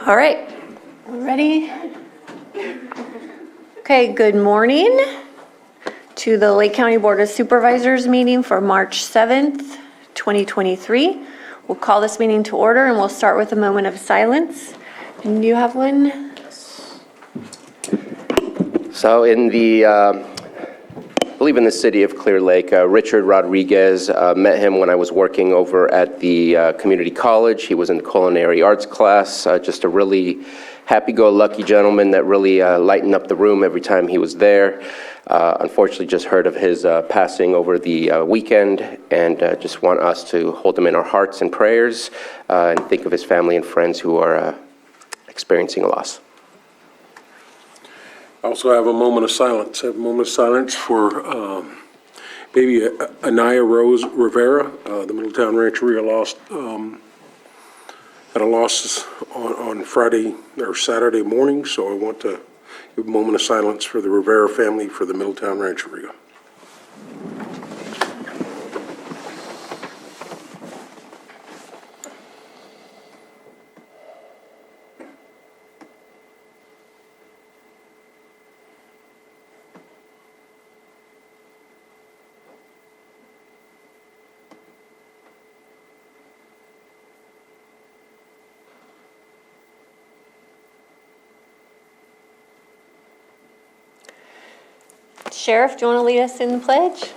All right, ready? Okay, good morning to the Lake County Board of Supervisors meeting for March 7th, 2023. We'll call this meeting to order and we'll start with a moment of silence. And you have one? So I believe in the city of Clear Lake, Richard Rodriguez, met him when I was working over at the community college. He was in culinary arts class, just a really happy-go-lucky gentleman that really lightened up the room every time he was there. Unfortunately, just heard of his passing over the weekend, and just want us to hold him in our hearts and prayers, and think of his family and friends who are experiencing a loss. I also have a moment of silence. I have a moment of silence for baby Anaya Rose Rivera. The Middletown Rancheria lost, had a loss on Friday or Saturday morning, so I want to give a moment of silence for the Rivera family for the Middletown Rancheria. Sheriff, do you want to lead us in the pledge?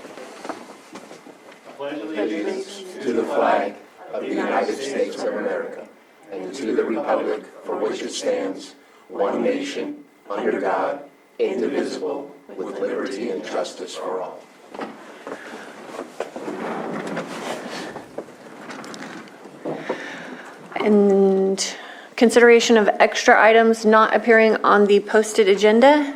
Pledge allegiance to the flag of the United States of America and to the republic for which it stands, one nation, under God, indivisible, with liberty and justice for all. And consideration of extra items not appearing on the posted agenda.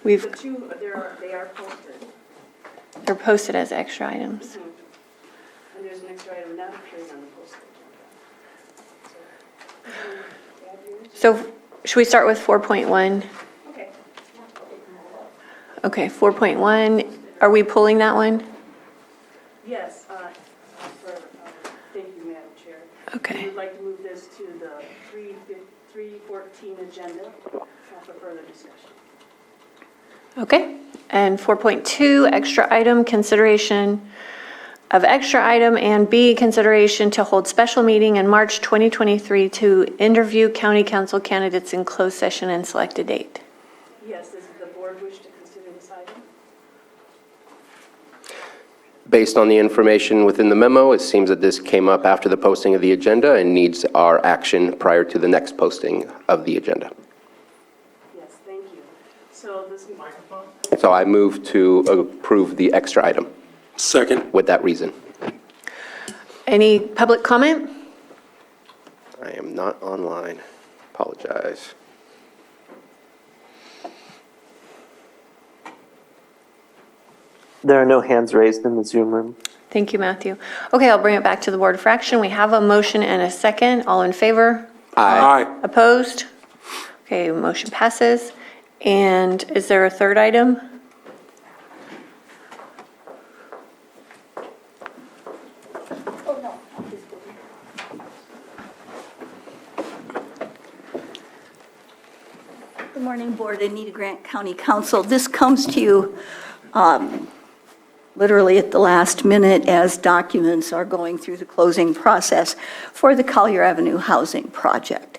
The two, they are posted. They're posted as extra items. And there's an extra item not appearing on the posted agenda. So should we start with 4.1? Okay. Okay, 4.1, are we pulling that one? Yes, thank you, Madam Chair. Okay. We would like to move this to the 314 agenda for further discussion. Okay, and 4.2, extra item, consideration of extra item, and B, consideration to hold special meeting in March 2023 to interview county council candidates in closed session and select a date. Yes, does the board wish to consider this item? Based on the information within the memo, it seems that this came up after the posting of the agenda and needs our action prior to the next posting of the agenda. Yes, thank you. So this microphone? So I move to approve the extra item Second. with that reason. Any public comment? I am not online. Apologize. There are no hands raised in the Zoom room. Thank you, Matthew. Okay, I'll bring it back to the board for action. We have a motion and a second. All in favor? Aye. Opposed? Okay, motion passes. And is there a third item? Good morning, Board. Anita Grant, County Council. This comes to you literally at the last minute as documents are going through the closing process for the Collier Avenue Housing Project.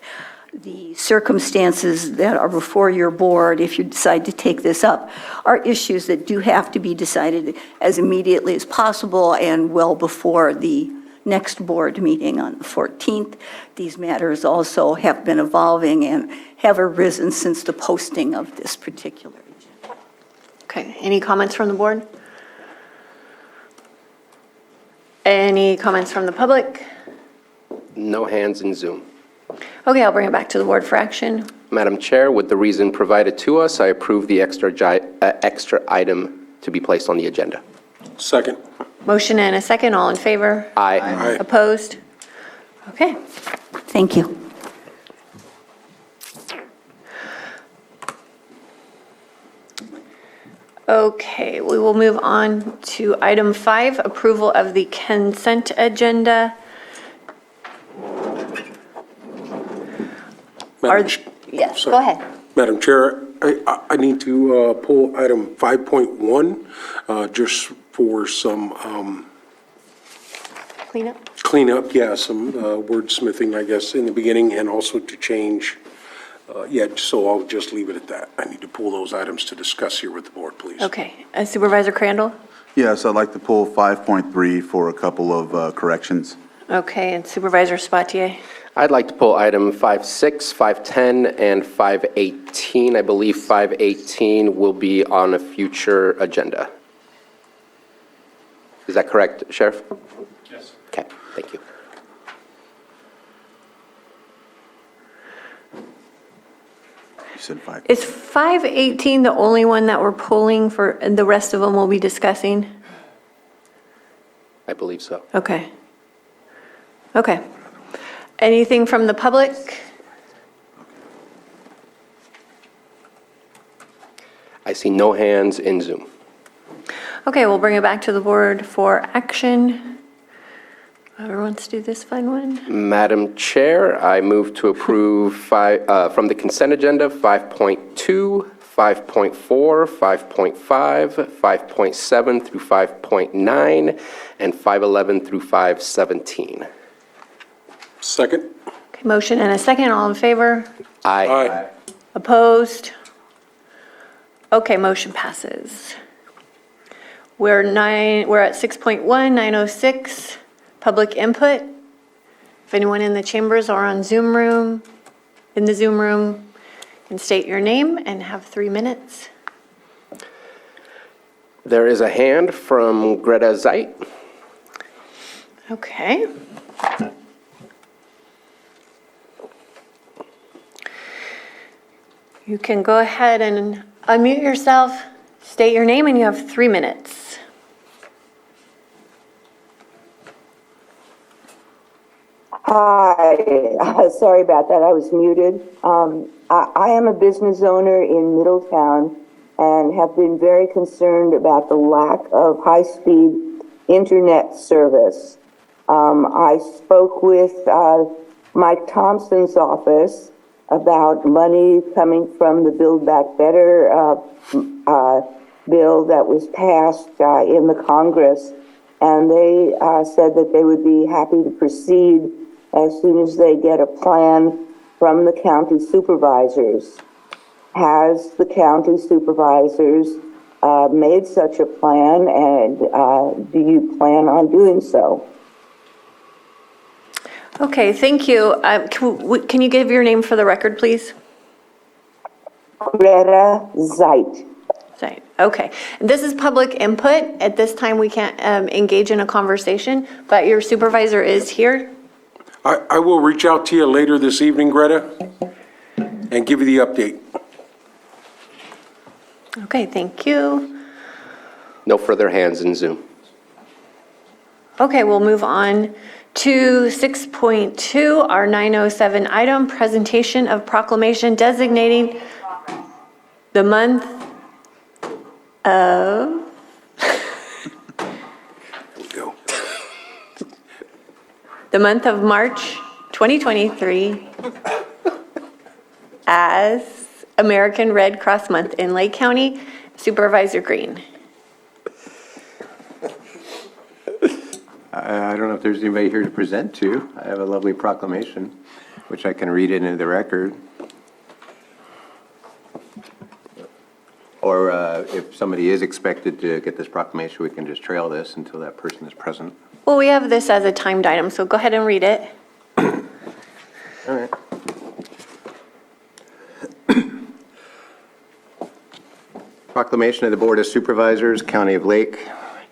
The circumstances that are before your board, if you decide to take this up, are issues that do have to be decided as immediately as possible and well before the next board meeting on the 14th. These matters also have been evolving and have arisen since the posting of this particular agenda. Okay, any comments from the board? Any comments from the public? No hands in Zoom. Okay, I'll bring it back to the board for action. Madam Chair, with the reason provided to us, I approve the extra item to be placed on the agenda. Second. Motion and a second. All in favor? Aye. Aye. Opposed? Okay. Thank you. Okay, we will move on to item 5, approval of the consent agenda. Madam Are- Ch- Yes, sorry. go ahead. Madam Chair, I need to pull item 5.1 just for some Clean up. cleanup, some wordsmithing, I guess, in the beginning, and also to change, so I'll just leave it at that. I need to pull those items to discuss here with the board, please. Okay, Supervisor Crandall? Yes, I'd like to pull 5.3 for a couple of corrections. Okay, and Supervisor Spatier? I'd like to pull item 5.6, 5.10, and 5.18. I believe 5.18 will be on a future agenda. Is that correct, Sheriff? Yes. Okay, thank you. You said 5. Is 518 the only one that we're pulling for, and the rest of them we'll be discussing? I believe so. Okay. Okay. Anything from the public? I see no hands in Zoom. Okay, we'll bring it back to the board for action. Whoever wants to do this fun one? Madam Chair, I move to approve from the consent agenda 5.2, 5.4, 5.5, 5.7 through 5.9, and 5.11 through 5.17. Second? Okay, motion and a second, all in favor? Aye. Opposed? Okay, motion passes. We're at 6.1, 9:06, public input. If anyone in the chambers or on Zoom room, in the Zoom room, can state your name and have 3 minutes. There is a hand from Greta Zeit. Okay. You can go ahead and unmute yourself, state your name, and you have 3 minutes. Hi, sorry about that, I was muted. I am a business owner in Middletown and have been very concerned about the lack of high-speed internet service. I spoke with Mike Thompson's office about money coming from the Build Back Better bill that was passed in the Congress, and they said that they would be happy to proceed as soon as they get a plan from the county supervisors. Has the county supervisors made such a plan, and do you plan on doing so? Okay, thank you. Can you give your name for the record, please? Greta Zeit. Right, okay. This is public input. At this time, we can't engage in a conversation, but your supervisor is here. I will reach out to you later this evening, Greta, and give you the update. Okay, thank you. No further hands in Zoom. Okay, we'll move on to 6.2, our 907 item, presentation of proclamation designating the month of Go. the month of March 2023 as American Red Cross Month in Lake County. Supervisor Green. I don't know if there's anybody here to present to. I have a lovely proclamation, which I can read into the record. Or if somebody is expected to get this proclamation, we can just trail this until that person is present. Well, we have this as a timed item, so go ahead and read it. All right. Proclamation of the Board of Supervisors, County of Lake,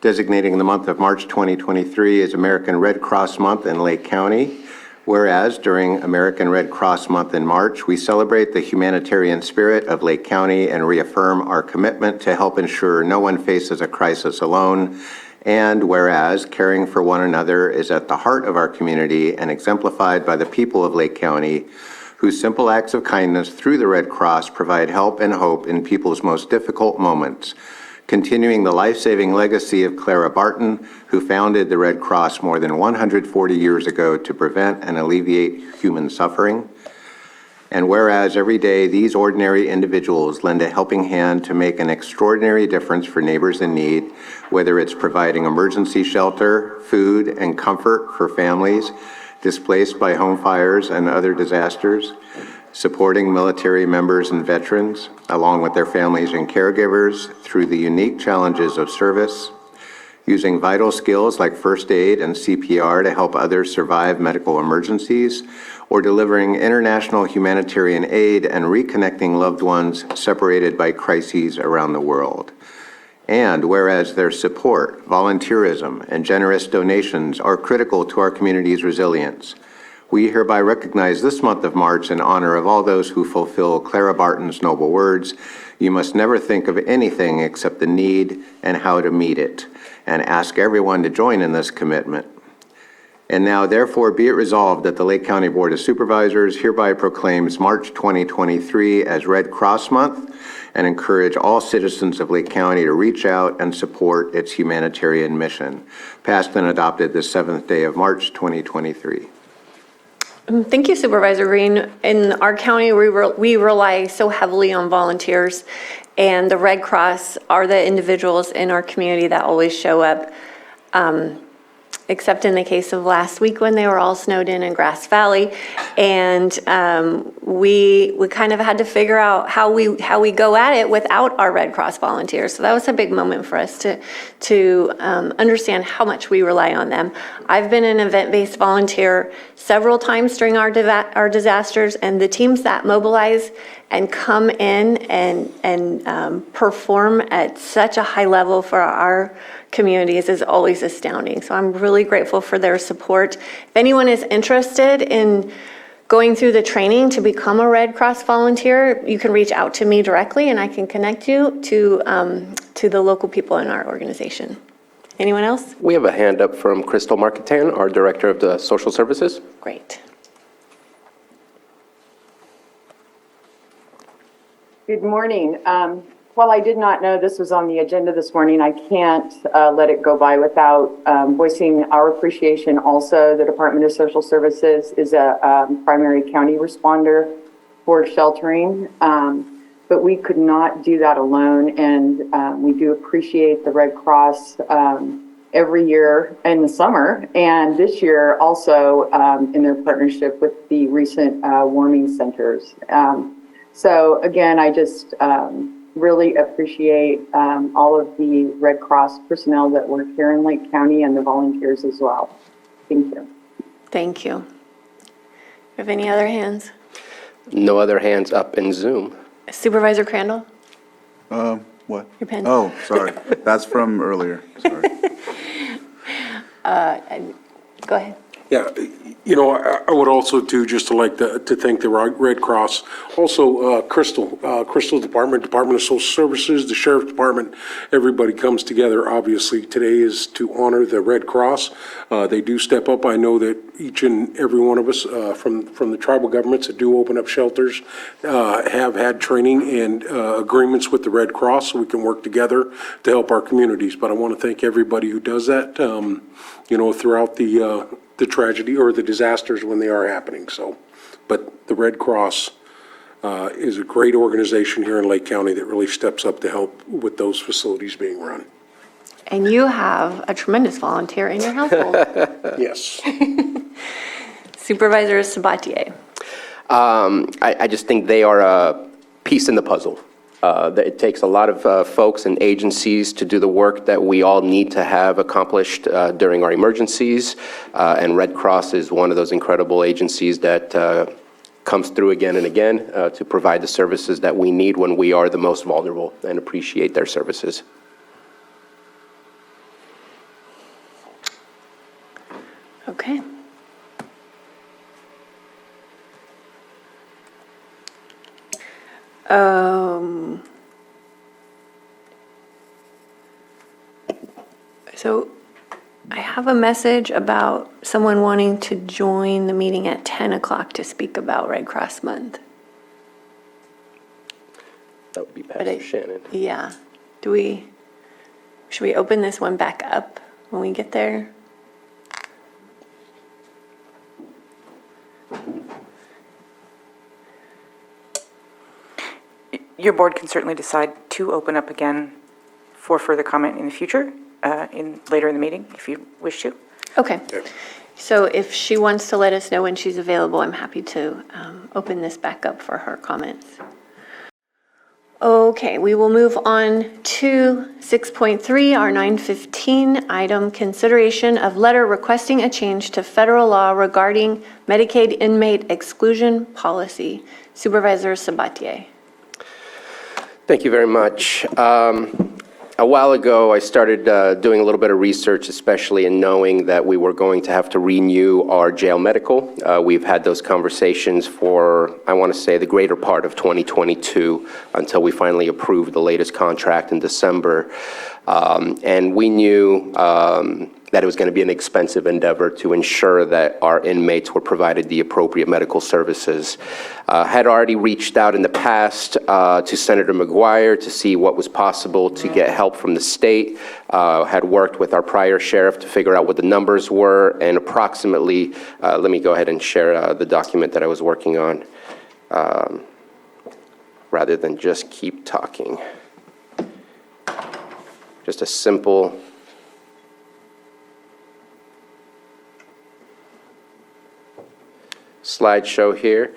designating the month of March 2023 as American Red Cross Month in Lake County. Whereas during American Red Cross Month in March, we celebrate the humanitarian spirit of Lake County and reaffirm our commitment to help ensure no one faces a crisis alone. And whereas caring for one another is at the heart of our community and exemplified by the people of Lake County, whose simple acts of kindness through the Red Cross provide help and hope in people's most difficult moments. continuing the life-saving legacy of Clara Barton, who founded the Red Cross more than 140 years ago to prevent and alleviate human suffering. And whereas every day these ordinary individuals lend a helping hand to make an extraordinary difference for neighbors in need, whether it's providing emergency shelter, food, and comfort for families displaced by home fires and other disasters, supporting military members and veterans, along with their families and caregivers through the unique challenges of service, using vital skills like first aid and CPR to help others survive medical emergencies, or delivering international humanitarian aid and reconnecting loved ones separated by crises around the world. And whereas their support, volunteerism, and generous donations are critical to our community's resilience, we hereby recognize this month of March in honor of all those who fulfill Clara Barton's noble words, "You must never think of anything except the need and how to meet it," and ask everyone to join in this commitment. And now, therefore, be it resolved that the Lake County Board of Supervisors hereby proclaims March 2023 as Red Cross Month and encourage all citizens of Lake County to reach out and support its humanitarian mission. Passed and adopted this 7th day of March 2023. Thank you, Supervisor Green. In our county, we rely so heavily on volunteers, and the Red Cross are the individuals in our community that always show up, except in the case of last week when they were all snowed in Grass Valley. And we kind of had to figure out how we go at it without our Red Cross volunteers. So that was a big moment for us to understand how much we rely on them. I've been an event-based volunteer several times during our disasters, and the teams that mobilize and come in and perform at such a high level for our communities is always astounding. So I'm really grateful for their support. If anyone is interested in going through the training to become a Red Cross volunteer, you can reach out to me directly and I can connect you to the local people in our organization. Anyone else? We have a hand up from Crystal Marketan, our Director of the Social Services. Great. Good morning. While I did not know this was on the agenda this morning, I can't let it go by without voicing our appreciation. Also, the Department of Social Services is a primary county responder for sheltering, but we could not do that alone, and we do appreciate the Red Cross every year in the summer, and this year also in their partnership with the recent warming centers. So again, I just really appreciate all of the Red Cross personnel that work here in Lake County and the volunteers as well. Thank you. Thank you. Have any other hands? No other hands up in Zoom. Supervisor Crandall? What? Your pen. Oh, sorry. That's from earlier. Sorry. Go ahead. Yeah, you know, I would also too, just to like to thank the Red Cross. Also, Crystal Department of Social Services, the Sheriff's Department, everybody comes together. Obviously, today is to honor the Red Cross. They do step up. I know that each and every one of us from the tribal governments that do open up shelters have had training and agreements with the Red Cross so we can work together to help our communities. But I want to thank everybody who does that, you know, throughout the tragedy or the disasters when they are happening. So, but the Red Cross is a great organization here in Lake County that really steps up to help with those facilities being run. And you have a tremendous volunteer in your household. Yes. Supervisor Sabatier. I just think they are a piece in the puzzle. It takes a lot of folks and agencies to do the work that we all need to have accomplished during our emergencies. And Red Cross is one of those incredible agencies that comes through again and again to provide the services that we need when we are the most vulnerable, and appreciate their services. Okay. So I have a message about someone wanting to join the meeting at 10 o'clock to speak about Red Cross Month. That would be Pastor Shannon. Yeah. Do we? Should we open this one back up when we get there? Your board can certainly decide to open up again for further comment in the future, later in the meeting, if you wish to. Okay. So if she wants to let us know when she's available, I'm happy to open this back up for her comments. Okay, we will move on to 6.3, our 915 item, consideration of letter requesting a change to federal law regarding Medicaid inmate exclusion policy. Supervisor Sabatier. Thank you very much. A while ago, I started doing a little bit of research, especially in knowing that we were going to have to renew our jail medical. We've had those conversations for, I want to say, the greater part of 2022 until we finally approved the latest contract in December. And we knew that it was going to be an expensive endeavor to ensure that our inmates were provided the appropriate medical services. Had already reached out in the past to Senator McGuire to see what was possible to get help from the state. Had worked with our prior sheriff to figure out what the numbers were, and approximately, let me go ahead and share the document that I was working on, rather than just keep talking. Just a simple slideshow here.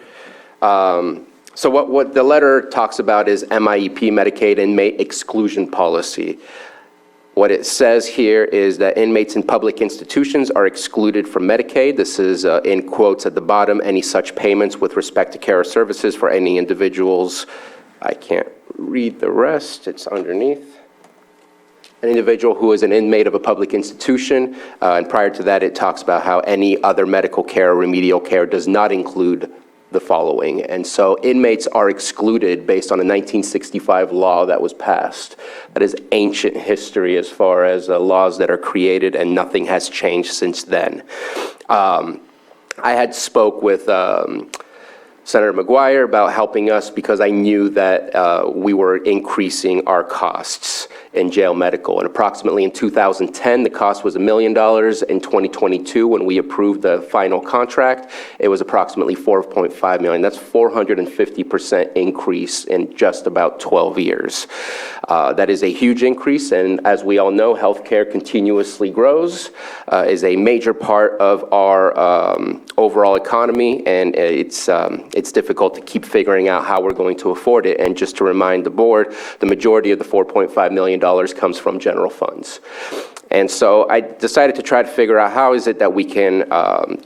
So what the letter talks about is MIEP, Medicaid Inmate Exclusion Policy. What it says here is that inmates in public institutions are excluded from Medicaid. This is in quotes at the bottom, any such payments with respect to care or services for any individuals. I can't read the rest, it's underneath. An individual who is an inmate of a public institution, and prior to that, it talks about how any other medical care or remedial care does not include the following. And so inmates are excluded based on a 1965 law that was passed. That is ancient history as far as laws that are created, and nothing has changed since then. I had spoke with Senator McGuire about helping us because I knew that we were increasing our costs in jail medical. And approximately in 2010, the cost was $1 million. In 2022, when we approved the final contract, it was approximately $4.5 million. That's 450% increase in just about 12 years. That is a huge increase, and as we all know, healthcare continuously grows, is a major part of our overall economy, and it's difficult to keep figuring out how we're going to afford it. And just to remind the board, the majority of the $4.5 million comes from general funds. And so I decided to try to figure out how is it that we can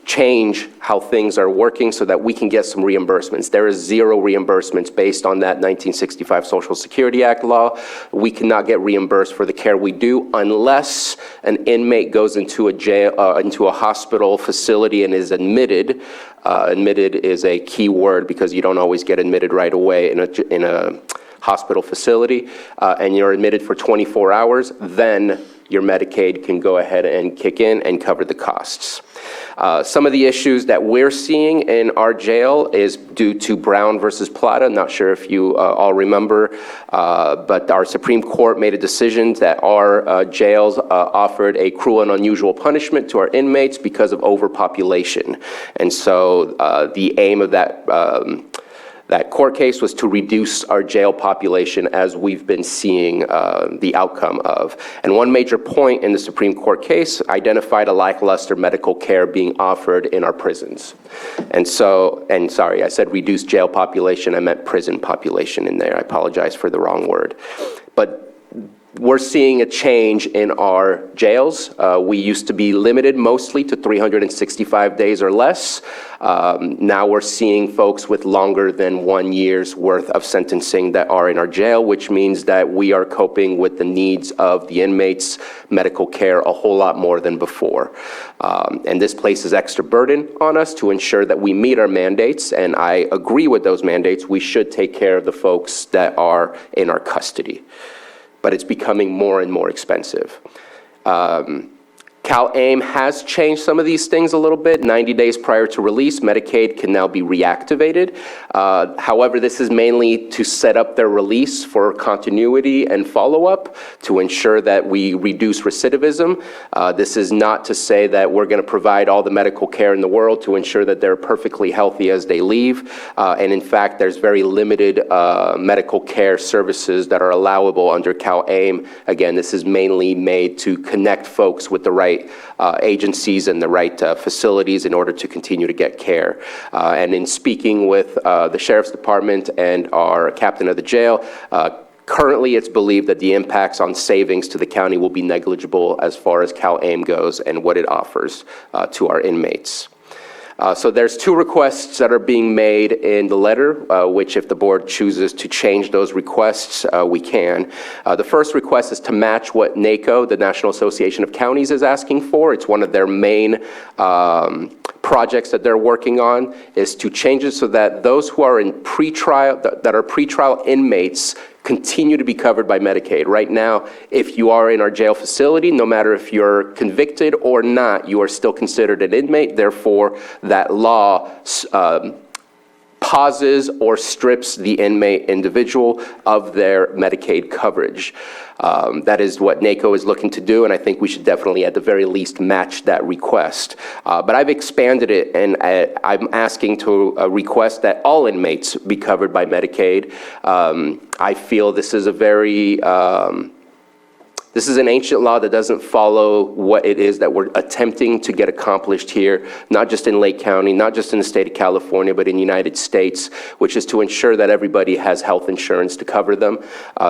change how things are working so that we can get some reimbursements. There is zero reimbursements based on that 1965 Social Security Act law. We cannot get reimbursed for the care we do unless an inmate goes into a jail, into a hospital facility and is admitted. Admitted is a key word because you don't always get admitted right away in a hospital facility, and you're admitted for 24 hours, then your Medicaid can go ahead and kick in and cover the costs. Some of the issues that we're seeing in our jail is due to Brown versus Plata. Not sure if you all remember, but our Supreme Court made a decision that our jails offered a cruel and unusual punishment to our inmates because of overpopulation. And so the aim of that court case was to reduce our jail population as we've been seeing the outcome of. And one major point in the Supreme Court case identified a lackluster medical care being offered in our prisons. And sorry, I said reduced jail population, I meant prison population in there. I apologize for the wrong word. But we're seeing a change in our jails. We used to be limited mostly to 365 days or less. Now we're seeing folks with longer than 1 year's worth of sentencing that are in our jail, which means that we are coping with the needs of the inmates' medical care a whole lot more than before. And this places extra burden on us to ensure that we meet our mandates, and I agree with those mandates. We should take care of the folks that are in our custody. But it's becoming more and more expensive. CalAIM has changed some of these things a little bit. 90 days prior to release, Medicaid can now be reactivated. However, this is mainly to set up their release for continuity and follow-up to ensure that we reduce recidivism. This is not to say that we're going to provide all the medical care in the world to ensure that they're perfectly healthy as they leave. And in fact, there's very limited medical care services that are allowable under CalAIM. Again, this is mainly made to connect folks with the right agencies and the right facilities in order to continue to get care. And in speaking with the Sheriff's Department and our captain of the jail, currently it's believed that the impacts on savings to the county will be negligible as far as CalAIM goes and what it offers to our inmates. So there's two requests that are being made in the letter, which if the board chooses to change those requests, we can. The first request is to match what NACO, the National Association of Counties, is asking for. It's one of their main projects that they're working on, is to change it so that those who are in pretrial, that are pretrial inmates, continue to be covered by Medicaid. Right now, if you are in our jail facility, no matter if you're convicted or not, you are still considered an inmate. Therefore, that law pauses or strips the inmate individual of their Medicaid coverage. That is what NACO is looking to do, and I think we should definitely, at the very least, match that request. But I've expanded it, and I'm asking to request that all inmates be covered by Medicaid. I feel this is a very this is an ancient law that doesn't follow what it is that we're attempting to get accomplished here, not just in Lake County, not just in the state of California, but in the United States, which is to ensure that everybody has health insurance to cover them,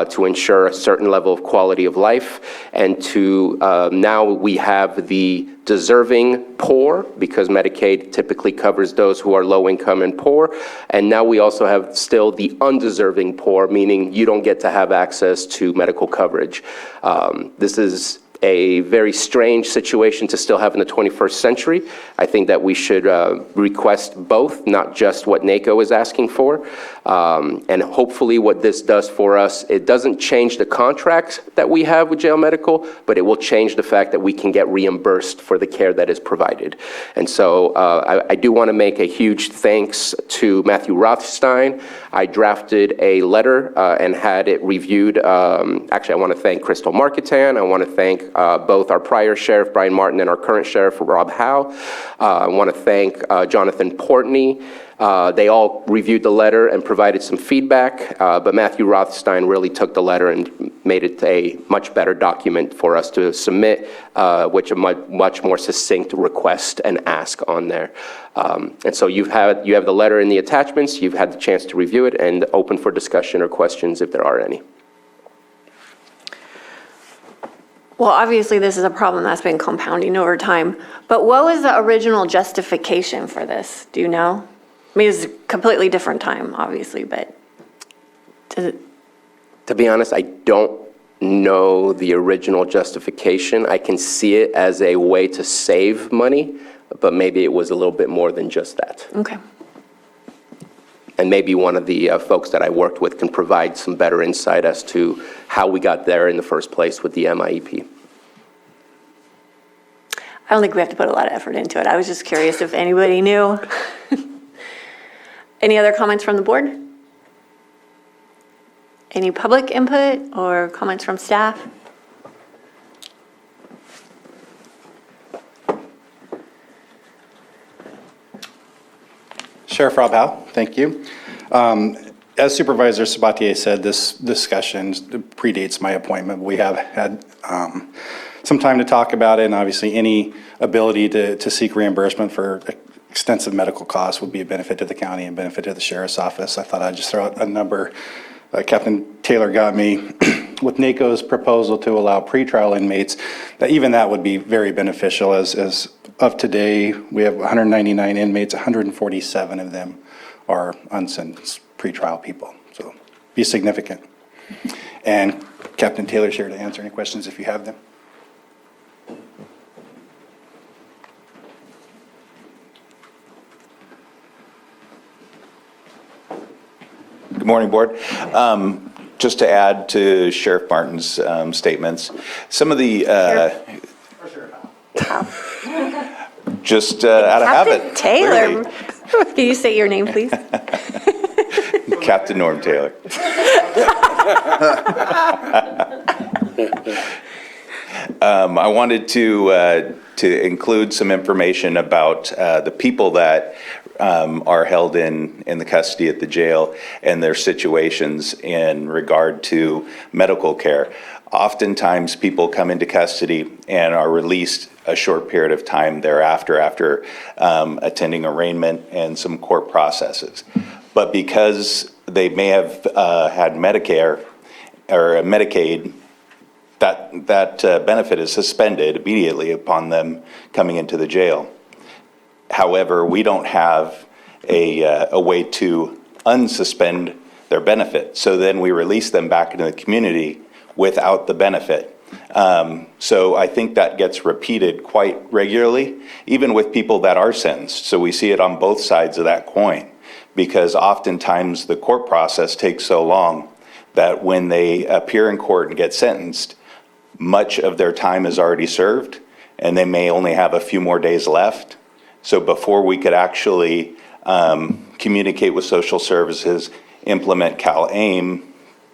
to ensure a certain level of quality of life, and to now we have the deserving poor, because Medicaid typically covers those who are low income and poor. And now we also have still the undeserving poor, meaning you don't get to have access to medical coverage. This is a very strange situation to still have in the 21st century. I think that we should request both, not just what NACO is asking for. And hopefully what this does for us, it doesn't change the contracts that we have with Jail Medical, but it will change the fact that we can get reimbursed for the care that is provided. And so I do want to make a huge thanks to Matthew Rothstein. I drafted a letter and had it reviewed. Actually, I want to thank Crystal Marketan. I want to thank both our prior sheriff, Brian Martin, and our current sheriff, Rob Howe. I want to thank Jonathan Portney. They all reviewed the letter and provided some feedback, but Matthew Rothstein really took the letter and made it a much better document for us to submit, which a much more succinct request and ask on there. And so you have the letter in the attachments, you've had the chance to review it, and open for discussion or questions if there are any. Well, obviously, this is a problem that's been compounding over time, but what was the original justification for this? Do you know? I mean, it's a completely different time, obviously, but does it? To be honest, I don't know the original justification. I can see it as a way to save money, but maybe it was a little bit more than just that. Okay. And maybe one of the folks that I worked with can provide some better insight as to how we got there in the first place with the MIEP. I don't think we have to put a lot of effort into it. I was just curious if anybody knew. Any other comments from the board? Any public input or comments from staff? Sheriff Rob Howe, thank you. As Supervisor Sabatier said, this discussion predates my appointment. We have had some time to talk about it, and obviously any ability to seek reimbursement for extensive medical costs would be a benefit to the county and benefit to the sheriff's office. I thought I'd just throw out a number. Captain Taylor got me with NACO's proposal to allow pretrial inmates, that even that would be very beneficial. As of today, we have 199 inmates, 147 of them are unsentenced pretrial people, so be significant. And Captain Taylor's here to answer any questions if you have them. Good morning, Board. Just to add to Sheriff Martin's statements, some of the... Just out of habit. Captain Taylor, really. can you say your name, please? Captain Norm Taylor. I wanted to include some information about the people that are held in the custody at the jail and their situations in regard to medical care. Oftentimes, people come into custody and are released a short period of time thereafter, after attending arraignment and some court processes. But because they may have had Medicare or Medicaid, that benefit is suspended immediately upon them coming into the jail. However, we don't have a way to unsuspend their benefit. So then we release them back into the community without the benefit. So I think that gets repeated quite regularly, even with people that are sentenced. So we see it on both sides of that coin, because oftentimes the court process takes so long that when they appear in court and get sentenced, much of their time is already served, and they may only have a few more days left. So before we could actually communicate with social services, implement CalAIM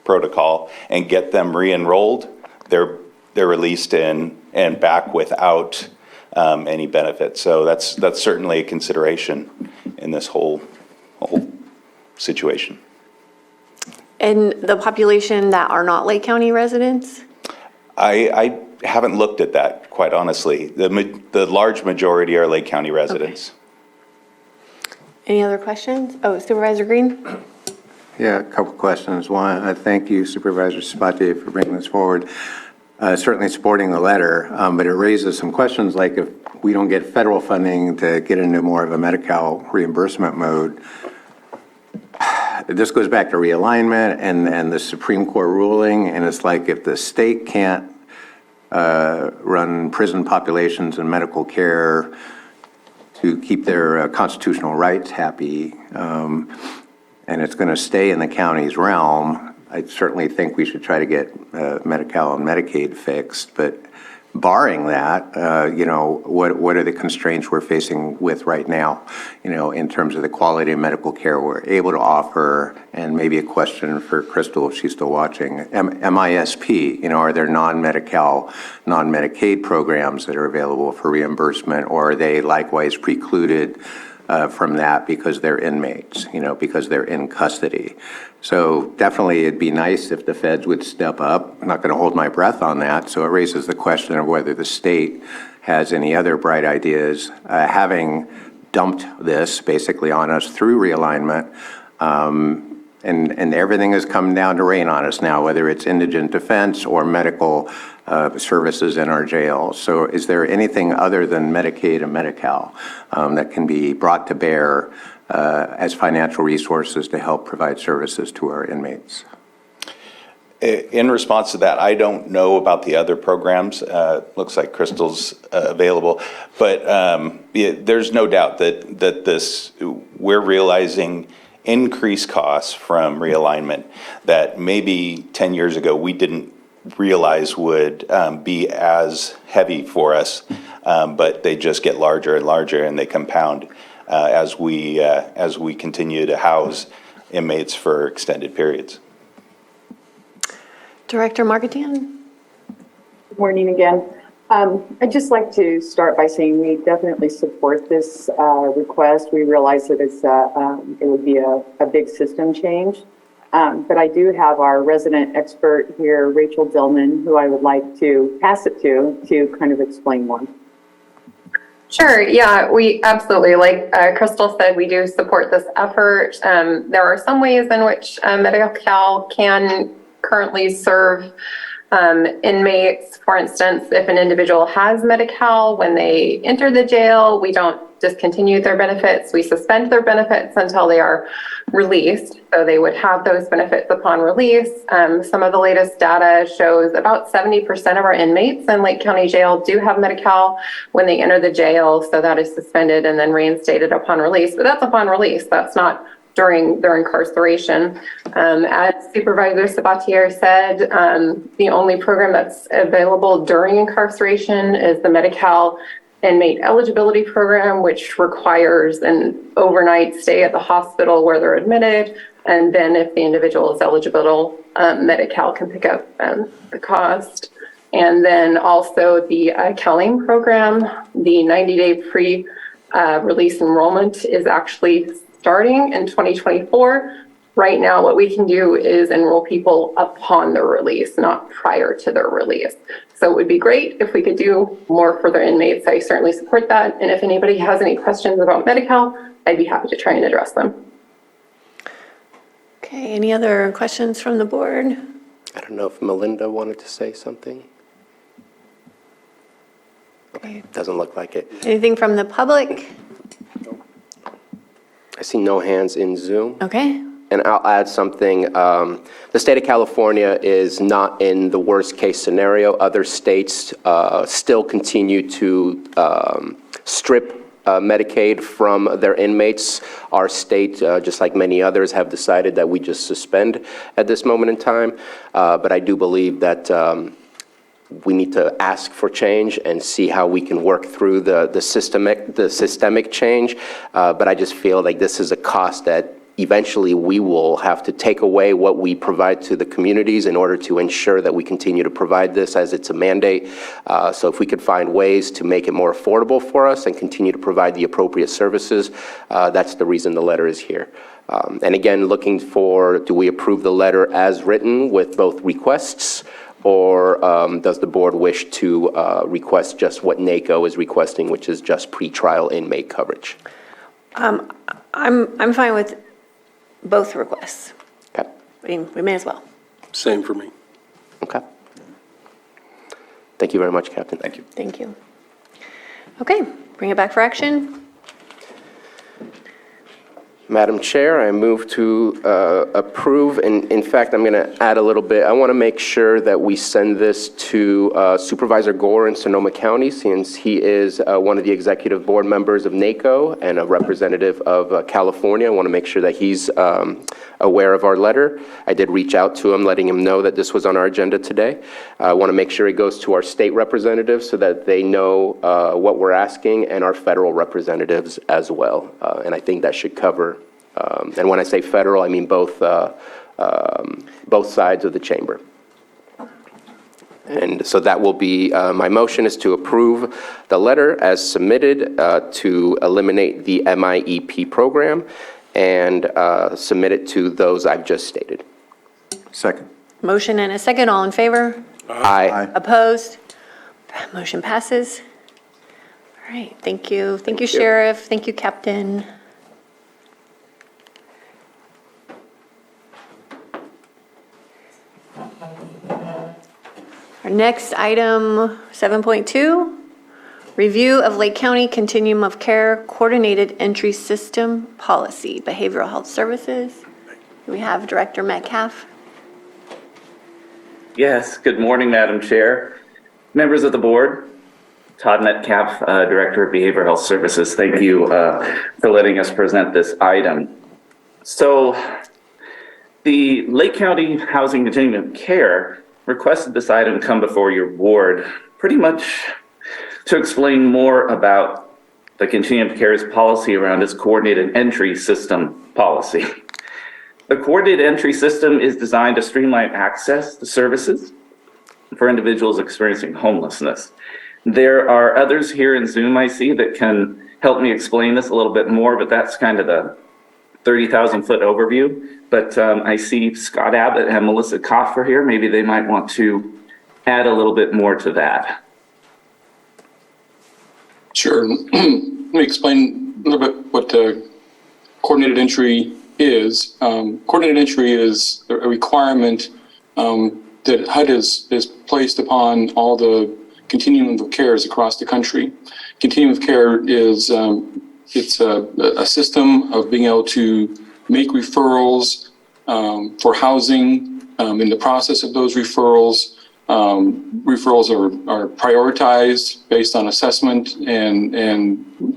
protocol, and get them re-enrolled, they're released and back without any benefits. So that's certainly a consideration in this whole situation. And the population that are not Lake County residents? I haven't looked at that, quite honestly. The large majority are Lake County residents. Okay. Any other questions? Oh, Supervisor Green? Yeah, a couple questions. One, thank you, Supervisor Sabatier, for bringing this forward. Certainly supporting the letter, but it raises some questions like if we don't get federal funding to get into more of a Medi-Cal reimbursement mode. This goes back to realignment and the Supreme Court ruling, and it's like if the state can't run prison populations and medical care to keep their constitutional rights happy, and it's going to stay in the county's realm, I certainly think we should try to get Medi-Cal and Medicaid fixed. But barring that, what are the constraints we're facing with right now, in terms of the quality of medical care we're able to offer? And maybe a question for Crystal, if she's still watching. MISP, are there non-Medi-Cal, non-Medicaid programs that are available for reimbursement, or are they likewise precluded from that because they're inmates, because they're in custody? So definitely it'd be nice if the feds would step up. I'm not going to hold my breath on that. So it raises the question of whether the state has any other bright ideas, having dumped this basically on us through realignment. And everything has come down to rain on us now, whether it's indigent defense or medical services in our jails. So is there anything other than Medicaid and Medi-Cal that can be brought to bear as financial resources to help provide services to our inmates? In response to that, I don't know about the other programs. Looks like Crystal's available, but there's no doubt that we're realizing increased costs from realignment that maybe 10 years ago we didn't realize would be as heavy for us, but they just get larger and larger, and they compound as we continue to house inmates for extended periods. Director Marketing? Good morning again. I'd just like to start by saying we definitely support this request. We realize that it would be a big system change. But I do have our resident expert here, Rachel Dillman, who I would like to pass it to kind of explain more. Sure. Yeah, we absolutely, like Crystal said, we do support this effort. There are some ways in which Medi-Cal can currently serve inmates. For instance, if an individual has Medi-Cal, when they enter the jail, we don't discontinue their benefits. We suspend their benefits until they are released. So they would have those benefits upon release. Some of the latest data shows about 70% of our inmates in Lake County Jail do have Medi-Cal when they enter the jail. So that is suspended and then reinstated upon release. But that's upon release. That's not during their incarceration. As Supervisor Sabatier said, the only program that's available during incarceration is the Medi-Cal inmate eligibility program, which requires an overnight stay at the hospital where they're admitted. And then if the individual is eligible, Medi-Cal can pick up the cost. And then also the CalAIM program, the 90-day pre-release enrollment is actually starting in 2024. Right now, what we can do is enroll people upon their release, not prior to their release. So it would be great if we could do more for their inmates. I certainly support that. And if anybody has any questions about Medi-Cal, I'd be happy to try and address them. Okay, any other questions from the board? I don't know if Melinda wanted to say something. Okay, doesn't look like it. Anything from the public? I see no hands in Zoom. Okay. And I'll add something. The state of California is not in the worst case scenario. Other states still continue to strip Medicaid from their inmates. Our state, just like many others, have decided that we just suspend at this moment in time. But I do believe that we need to ask for change and see how we can work through the systemic change. But I just feel like this is a cost that eventually we will have to take away what we provide to the communities in order to ensure that we continue to provide this as it's a mandate. So if we could find ways to make it more affordable for us and continue to provide the appropriate services, that's the reason the letter is here. And again, looking for, do we approve the letter as written with both requests, or does the board wish to request just what NACO is requesting, which is just pretrial inmate coverage? I'm fine with both requests. Okay. I mean, we may as well. Same for me. Okay. Thank you very much, Captain. Thank you. Thank you. Okay, bring it back for action. Madam Chair, I move to approve, and in fact, I'm going to add a little bit. I want to make sure that we send this to Supervisor Gore in Sonoma County, since he is one of the executive board members of NACO and a representative of California. I want to make sure that he's aware of our letter. I did reach out to him, letting him know that this was on our agenda today. I want to make sure it goes to our state representatives so that they know what we're asking, and our federal representatives as well. And I think that should cover. And when I say federal, I mean both sides of the chamber. And so that will be, my motion is to approve the letter as submitted to eliminate the MIEP program and submit it to those I've just stated. Second. Motion and a second, all in favor? Aye. Opposed? Motion passes. All right, thank you. Thank you, Sheriff. Thank you, Captain. Our next item, 7.2, review of Lake County Continuum of Care Coordinated Entry System Policy, Behavioral Health Services. We have Director Metcalf. Yes, good morning, Madam Chair. Members of the board, Todd Metcalf, Director of Behavioral Health Services. Thank you for letting us present this item. So the Lake County Housing Continuum of Care requested this item come before your board pretty much to explain more about the Continuum of Care's policy around its coordinated entry system policy. The coordinated entry system is designed to streamline access to services for individuals experiencing homelessness. There are others here in Zoom I see that can help me explain this a little bit more, but that's kind of the 30,000-foot overview. But I see Scott Abbott and Melissa Koffer here. Maybe they might want to add a little bit more to that. Sure. Let me explain a little bit what coordinated entry is. Coordinated entry is a requirement that HUD is placed upon all the continuum of cares across the country. Continuum of care is it's a system of being able to make referrals for housing. In the process of those referrals, referrals are prioritized based on assessment and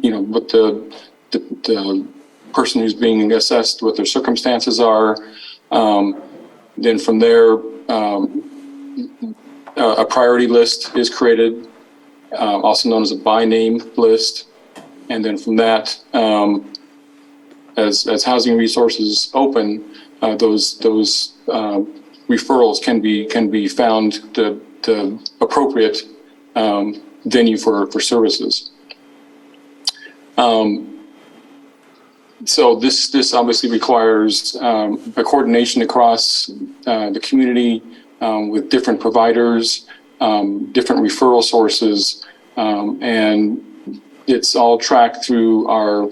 you know what the person who's being assessed, what their circumstances are. Then from there, a priority list is created. also known as a by name list. And then from that, as housing resources open, those referrals can be found the appropriate venue for services. So this obviously requires a coordination across the community with different providers, different referral sources, and it's all tracked through our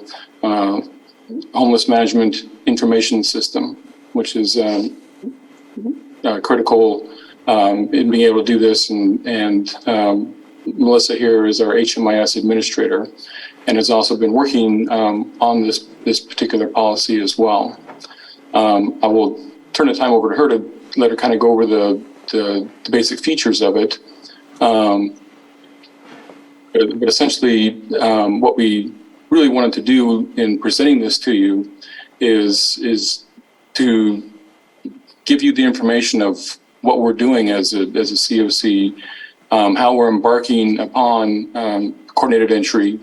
homeless management information system, which is critical in being able to do this. And Melissa here is our HMIS administrator, and has also been working on this particular policy as well. I will turn the time over to her to let her kind of go over the basic features of it. But essentially, what we really wanted to do in presenting this to you is to give you the information of what we're doing as a COC, how we're embarking upon coordinated entry,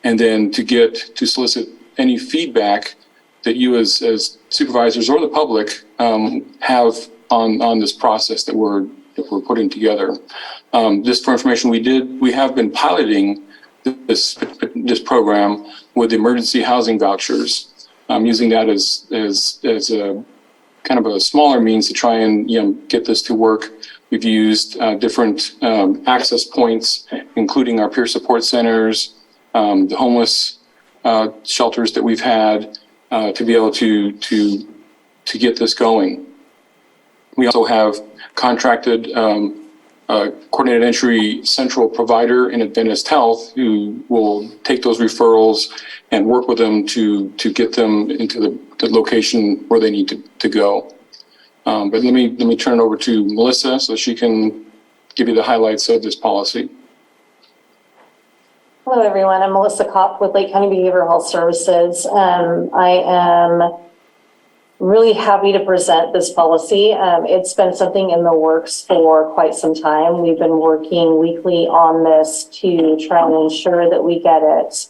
and then to solicit any feedback that you as supervisors or the public have on this process that we're putting together. Just for information, we have been piloting this program with emergency housing vouchers, using that as a kind of a smaller means to try and get this to work. We've used different access points, including our peer support centers, the homeless shelters that we've had to be able to get this going. We also have contracted coordinated entry central provider in Adventist Health who will take those referrals and work with them to get them into the location where they need to go. But let me turn it over to Melissa so she can give you the highlights of this policy. Hello, everyone. I'm Melissa Kopp with Lake County Behavioral Health Services. I am really happy to present this policy. It's been something in the works for quite some time. We've been working weekly on this to try and ensure that we get it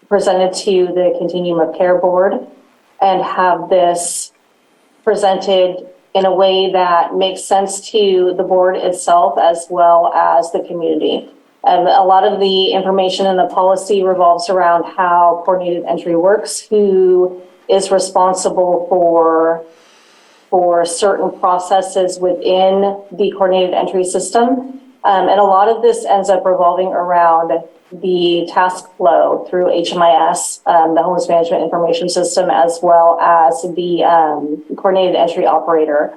presented to the Continuum of Care Board and have this presented in a way that makes sense to the board itself as well as the community. A lot of the information in the policy revolves around how coordinated entry works, who is responsible for certain processes within the coordinated entry system. And a lot of this ends up revolving around the task flow through HMIS, the Homeless Management Information System, as well as the coordinated entry operator.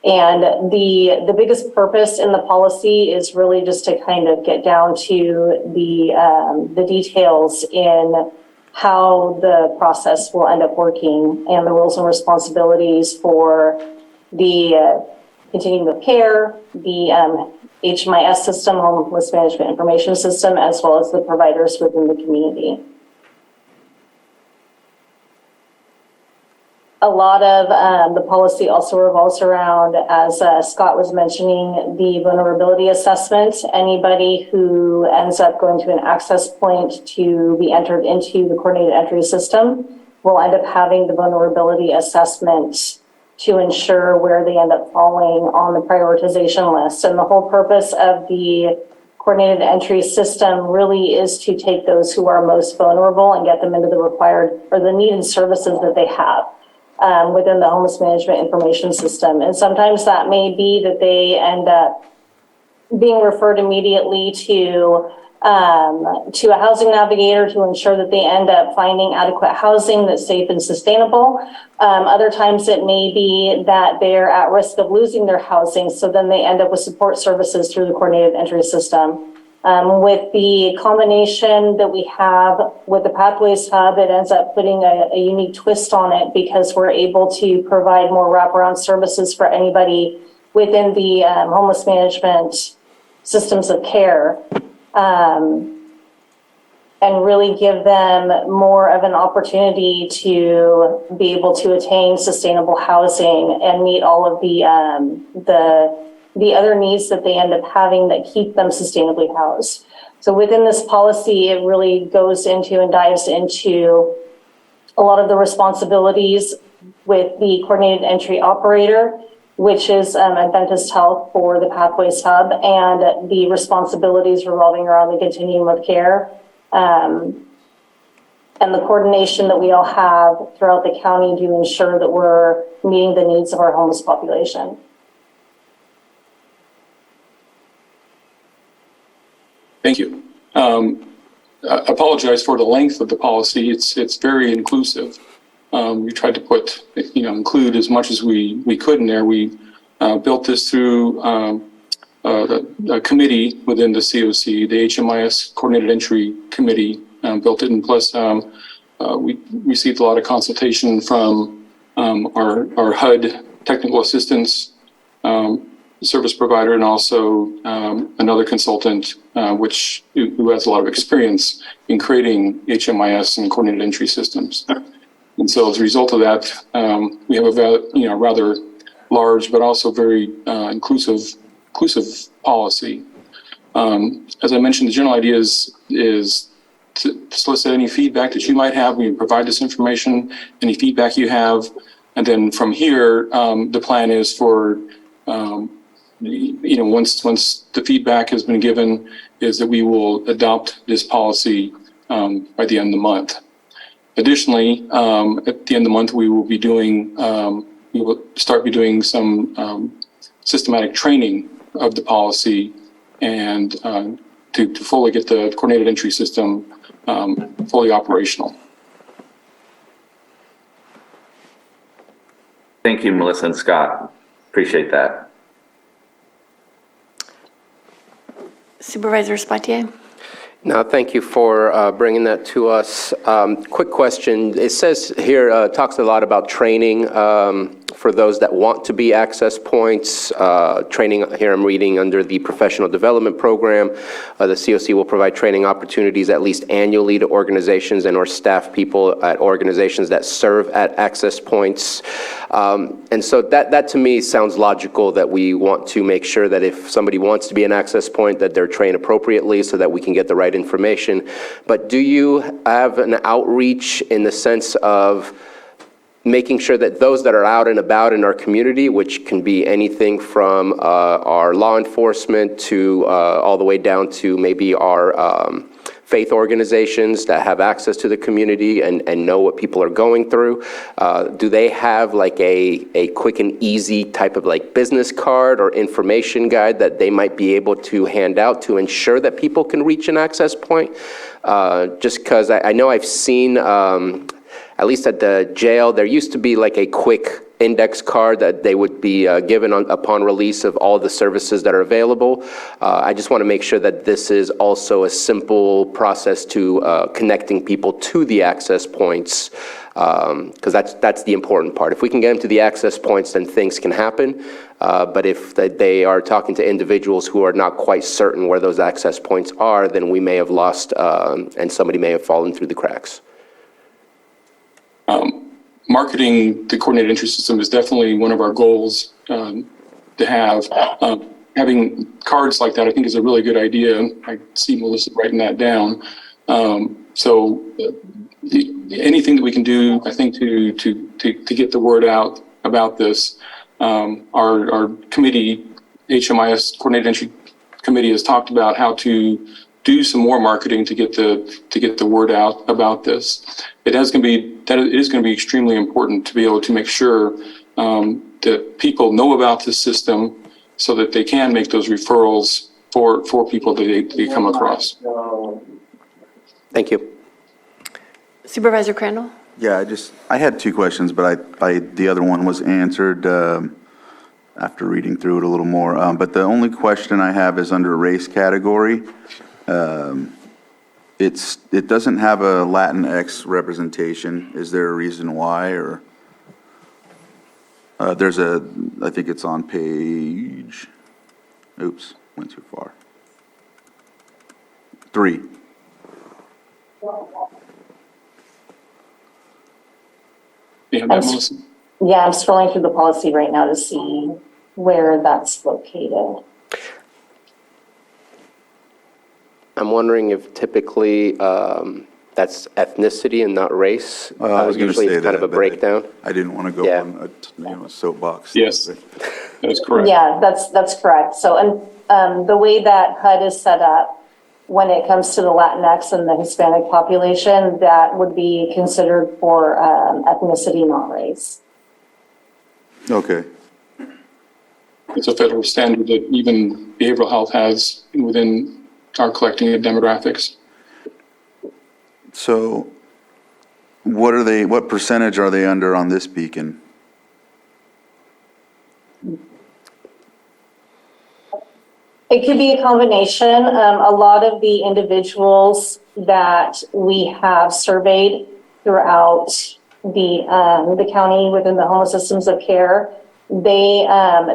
And the biggest purpose in the policy is really just to kind of get down to the details in how the process will end up working and the roles and responsibilities for the continuum of care, the HMIS system, Homeless Management Information System, as well as the providers within the community. A lot of the policy also revolves around, as Scott was mentioning, the vulnerability assessment. Anybody who ends up going to an access point to be entered into the coordinated entry system will end up having the vulnerability assessment to ensure where they end up falling on the prioritization list. And the whole purpose of the coordinated entry system really is to take those who are most vulnerable and get them into the required or the needed services that they have within the Homeless Management Information System. And sometimes that may be that they end up being referred immediately to a housing navigator to ensure that they end up finding adequate housing that's safe and sustainable. Other times it may be that they're at risk of losing their housing, so then they end up with support services through the coordinated entry system. With the combination that we have with the Pathways Hub, it ends up putting a unique twist on it because we're able to provide more wraparound services for anybody within the homeless management systems of care. And really give them more of an opportunity to be able to attain sustainable housing and meet all of the the other needs that they end up having that keep them sustainably housed. So within this policy, it really goes into and dives into a lot of the responsibilities with the coordinated entry operator, which is Adventist Health for the Pathways Hub, and the responsibilities revolving around the continuum of care, and the coordination that we all have throughout the county to ensure that we're meeting the needs of our homeless population. Thank you. I apologize for the length of the policy. It's very inclusive. We tried to put, include as much as we could in there. We built this through a committee within the COC, the HMIS Coordinated Entry Committee built it, and plus we received a lot of consultation from our HUD technical assistance service provider, and also another consultant who has a lot of experience in creating HMIS and coordinated entry systems. And so as a result of that, we have a rather large but also very inclusive policy. As I mentioned, the general idea is to solicit any feedback that you might have. We provide this information, any feedback you have, and then from here, the plan is for once the feedback has been given, is that we will adopt this policy by the end of the month. Additionally, at the end of the month, we will start doing some systematic training of the policy, and to fully get the coordinated entry system fully operational. Thank you, Melissa and Scott. Appreciate that. Supervisor Sabatier? No, thank you for bringing that to us. Quick question. It says here, talks a lot about training for those that want to be access points. Training here I'm reading under the professional development program. The COC will provide training opportunities at least annually to organizations and or staff people at organizations that serve at access points. And so that to me sounds logical, that we want to make sure that if somebody wants to be an access point, that they're trained appropriately so that we can get the right information. But do you have an outreach in the sense of making sure that those that are out and about in our community, which can be anything from our law enforcement to all the way down to maybe our faith organizations that have access to the community and know what people are going through, do they have like a quick and easy type of like business card or information guide that they might be able to hand out to ensure that people can reach an access point? Just because I know I've seen, at least at the jail, there used to be like a quick index card that they would be given upon release of all the services that are available. I just want to make sure that this is also a simple process to connecting people to the access points, because that's the important part. If we can get them to the access points, then things can happen. But if they are talking to individuals who are not quite certain where those access points are, then we may have lost and somebody may have fallen through the cracks. Marketing the coordinated entry system is definitely one of our goals to have. Having cards like that, I think, is a really good idea. I see Melissa writing that down. So anything that we can do, I think, to get the word out about this. Our committee, HMIS Coordinated Entry Committee, has talked about how to do some more marketing to get the word out about this. It is going to be extremely important to be able to make sure that people know about this system, so that they can make those referrals for people that they come across. Thank you. Supervisor Crandall? Yeah, I had two questions, but the other one was answered after reading through it a little more. But the only question I have is under race category. It doesn't have a Latinx representation. Is there a reason why, or I think it's on page, oops, went too far. 3. Yeah, I'm scrolling through the policy right now to see where that's located. I'm wondering if typically that's ethnicity and not race. I was going to Usually say it's kind that, of a but breakdown. I didn't want to go Yeah. on a soapbox. Yes, that's correct. Yeah, that's correct. So, and the way that HUD is set up, when it comes to the Latinx and the Hispanic population, that would be considered for ethnicity, not race. Okay. It's a federal standard that even behavioral health has within our collecting of demographics. So what percentage are they under on this beacon? It could be a combination. A lot of the individuals that we have surveyed throughout the county within the homeless systems of care, they,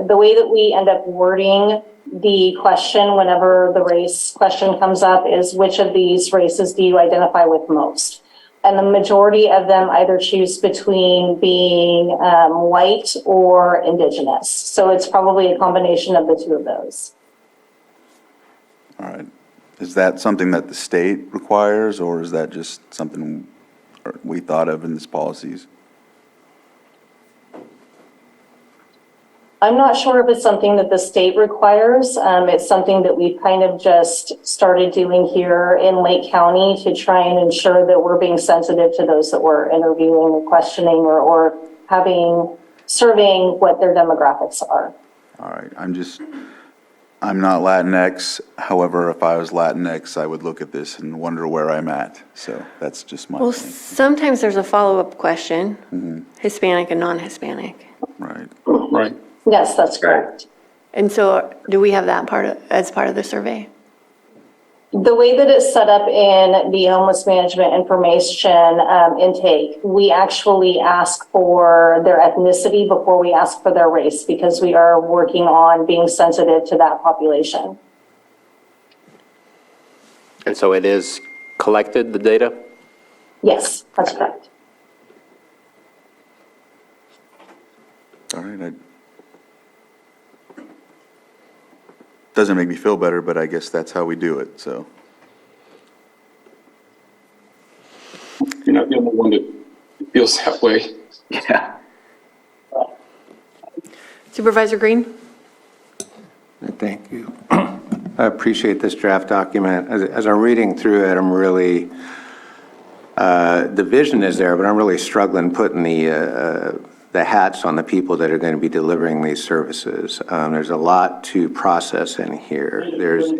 the way that we end up wording the question whenever the race question comes up is, which of these races do you identify with most? And the majority of them either choose between being white or indigenous. So it's probably a combination of the two of those. All right. Is that something that the state requires, or is that just something we thought of in these policies? I'm not sure if it's something that the state requires. It's something that we've kind of just started doing here in Lake County to try and ensure that we're being sensitive to those that we're interviewing or questioning or surveying what their demographics are. All right. I'm not Latinx. However, if I was Latinx, I would look at this and wonder where I'm at. So that's just my Well, thing. sometimes there's a follow-up question, Hispanic and non-Hispanic. Right. Right. Yes, that's correct. And so do we have that as part of the survey? The way that it's set up in the homeless management information intake, we actually ask for their ethnicity before we ask for their race because we are working on being sensitive to that population. And so it is collected, the data? Yes, that's correct. All right. Doesn't make me feel better, but I guess that's how we do it, so. You're not the only one that feels that way. Yeah. Supervisor Green? Thank you. I appreciate this draft document. As I'm reading through it, I'm really, the vision is there, but I'm really struggling putting the hats on the people that are going to be delivering these services. There's a lot to process in here. There's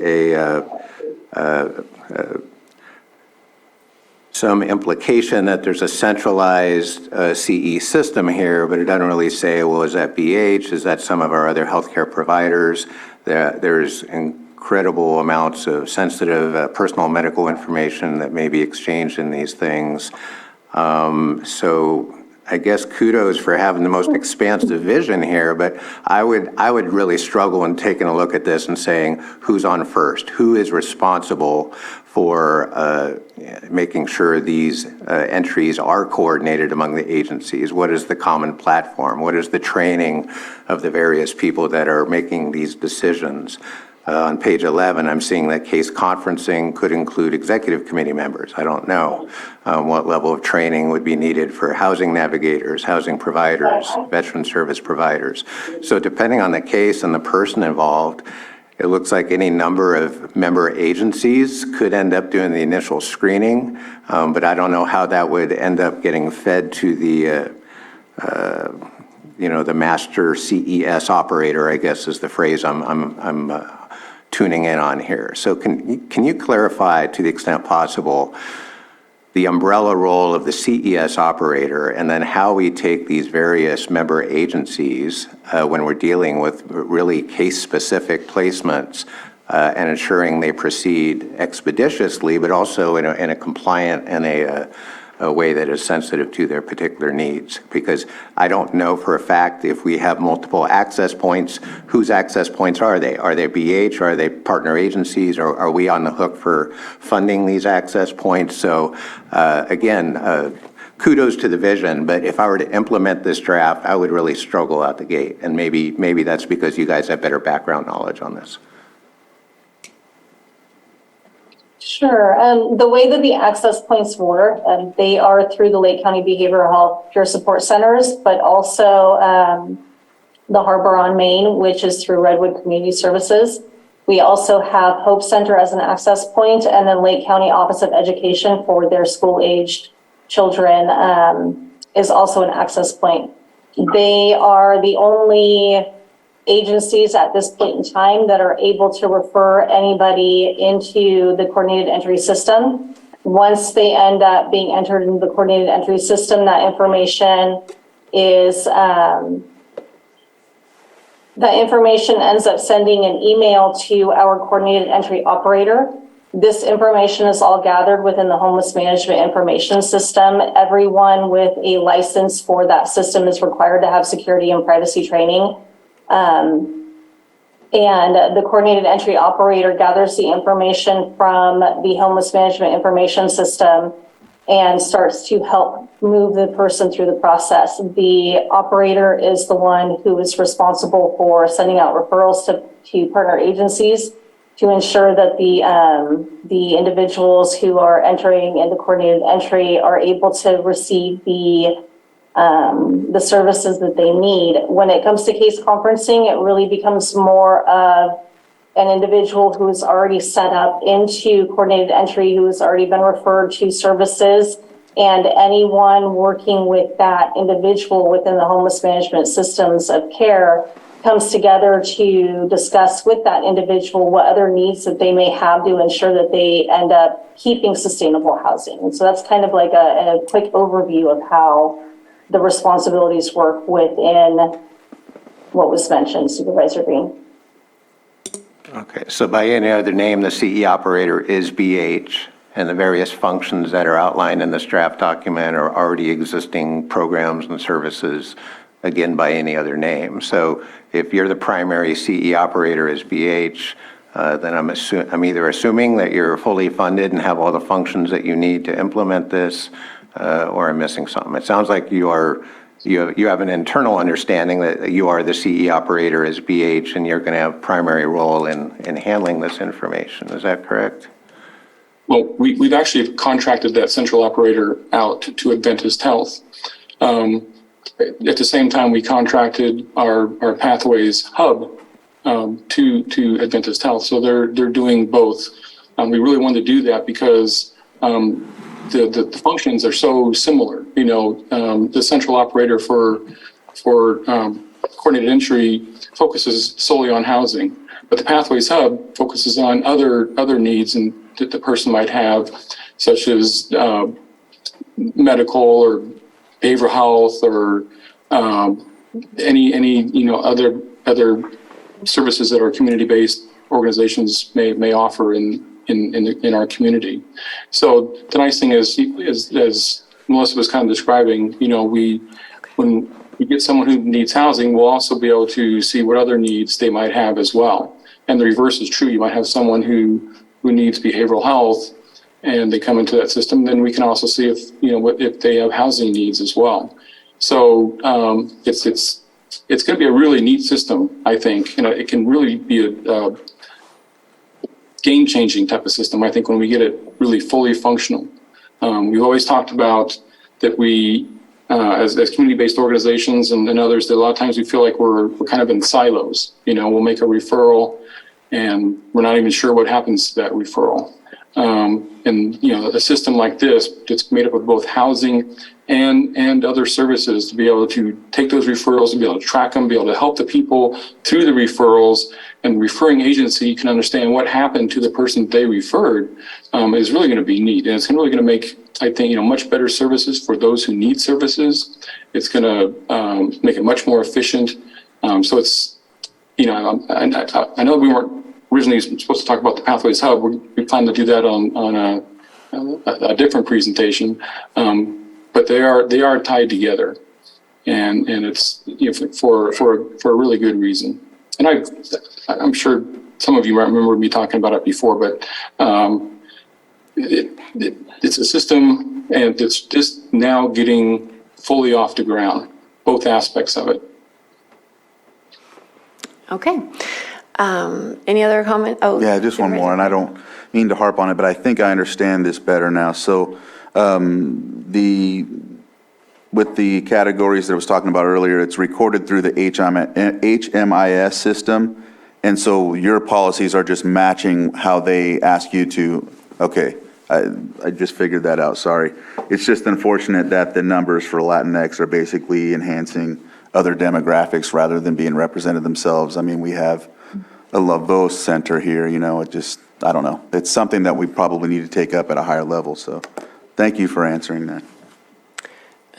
some implication that there's a centralized CE system here, but it doesn't really say, well, is that BH? Is that some of our other healthcare providers? There's incredible amounts of sensitive personal medical information that may be exchanged in these things. So I guess kudos for having the most expansive vision here, but I would really struggle in taking a look at this and saying, who's on first? Who is responsible for making sure these entries are coordinated among the agencies? What is the common platform? What is the training of the various people that are making these decisions? On page 11, I'm seeing that case conferencing could include executive committee members. I don't know what level of training would be needed for housing navigators, housing providers, veteran service providers. So depending on the case and the person involved, it looks like any number of member agencies could end up doing the initial screening, but I don't know how that would end up getting fed to the the master CES operator, I guess is the phrase I'm tuning in on here. So can you clarify, to the extent possible, the umbrella role of the CES operator, and then how we take these various member agencies when we're dealing with really case-specific placements and ensuring they proceed expeditiously, but also in a compliant and a way that is sensitive to their particular needs? Because I don't know for a fact if we have multiple access points, whose access points are they? Are they BH? Are they partner agencies? Or are we on the hook for funding these access points? So again, kudos to the vision, but if I were to implement this draft, I would really struggle out the gate. And maybe that's because you guys have better background knowledge on this. Sure. The way that the access points work, they are through the Lake County Behavioral Health Peer Support Centers, but also the Harbor on Main, which is through Redwood Community Services. We also have Hope Center as an access point, and then Lake County Office of Education for their school-aged children is also an access point. They are the only agencies at this point in time that are able to refer anybody into the coordinated entry system. Once they end up being entered into the coordinated entry system, that information is that information ends up sending an email to our coordinated entry operator. This information is all gathered within the homeless management information system. Everyone with a license for that system is required to have security and privacy training. And the coordinated entry operator gathers the information from the homeless management information system and starts to help move the person through the process. The operator is the one who is responsible for sending out referrals to partner agencies to ensure that the individuals who are entering into coordinated entry are able to receive the services that they need. When it comes to case conferencing, it really becomes more of an individual who is already set up into coordinated entry, who has already been referred to services, and anyone working with that individual within the homeless management systems of care comes together to discuss with that individual what other needs that they may have to ensure that they end up keeping sustainable housing. And so that's kind of like a quick overview of how the responsibilities work within what was mentioned, Supervisor Green. Okay, so by any other name, the CE operator is BH, and the various functions that are outlined in this draft document are already existing programs and services, again, by any other name. So if you're the primary CE operator as BH, then I'm either assuming that you're fully funded and have all the functions that you need to implement this, or I'm missing something. It sounds like you have an internal understanding that you are the CE operator as BH and you're going to have primary role in handling this information. Is that correct? Well, we've actually contracted that central operator out to Adventist Health. At the same time, we contracted our Pathways hub to Adventist Health. So they're doing both. We really wanted to do that because the functions are so similar. You know, the central operator for coordinated entry focuses solely on housing, but the Pathways hub focuses on other needs and that the person might have, such as medical or behavioral health or any other services that our community-based organizations may offer in our community. So the nice thing is, as Melissa was kind of describing, you know, when we get someone who needs housing, we'll also be able to see what other needs they might have as well. And the reverse is true. You might have someone who needs behavioral health and they come into that system, then we can also see if they have housing needs as well. So it's going to be a really neat system, I think. You know, it can really be a game-changing type of system, I think, when we get it really fully functional. We've always talked about that we, as community-based organizations and others, that a lot of times we feel like we're kind of in silos. You know, we'll make a referral and we're not even sure what happens to that referral. And, you know, a system like this, it's made up of both housing and other services to be able to take those referrals and be able to track them, be able to help the people through the referrals, and the referring agency can understand what happened to the person they referred, is really going to be neat. And it's really going to make, I think, much better services for those who need services. It's going to make it much more efficient. So it's, I know we weren't originally supposed to talk about the Pathways Hub. We plan to do that on a different presentation, but they are tied together, and it's for a really good reason. And I'm sure some of you might remember me talking about it before, but it's a system And it's just now getting fully off the ground, both aspects of it. Okay. Any other comment? Oh, Yeah, just one more, and I don't mean to harp on it, but I think I understand this better now. So with the categories that I was talking about earlier, it's recorded through the HMIS system, and so your policies are just matching how they ask you to, okay, I just figured that out, sorry. It's just unfortunate that the numbers for Latinx are basically enhancing other demographics rather than being represented themselves. I mean, we have a Lavos Center here, it just, I don't know. It's something that we probably need to take up at a higher level, so thank you for answering that.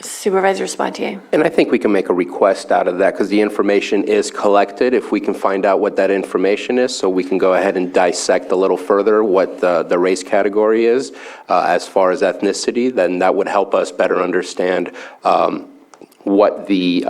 Supervisor Sabatier. And I think we can make a request out of that because the information is collected. If we can find out what that information is, so we can go ahead and dissect a little further what the race category is as far as ethnicity, then that would help us better understand what the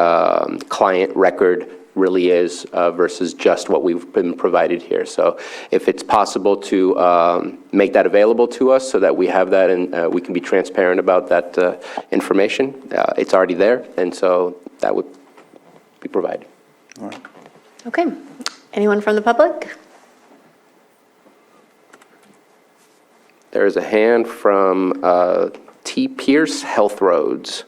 client record really is versus just what we've been provided here. So if it's possible to make that available to us so that we have that and we can be transparent about that information, it's already there, and so that would be provided. All right. Okay. Anyone from the public? There is a hand from T. Pierce Health Roads.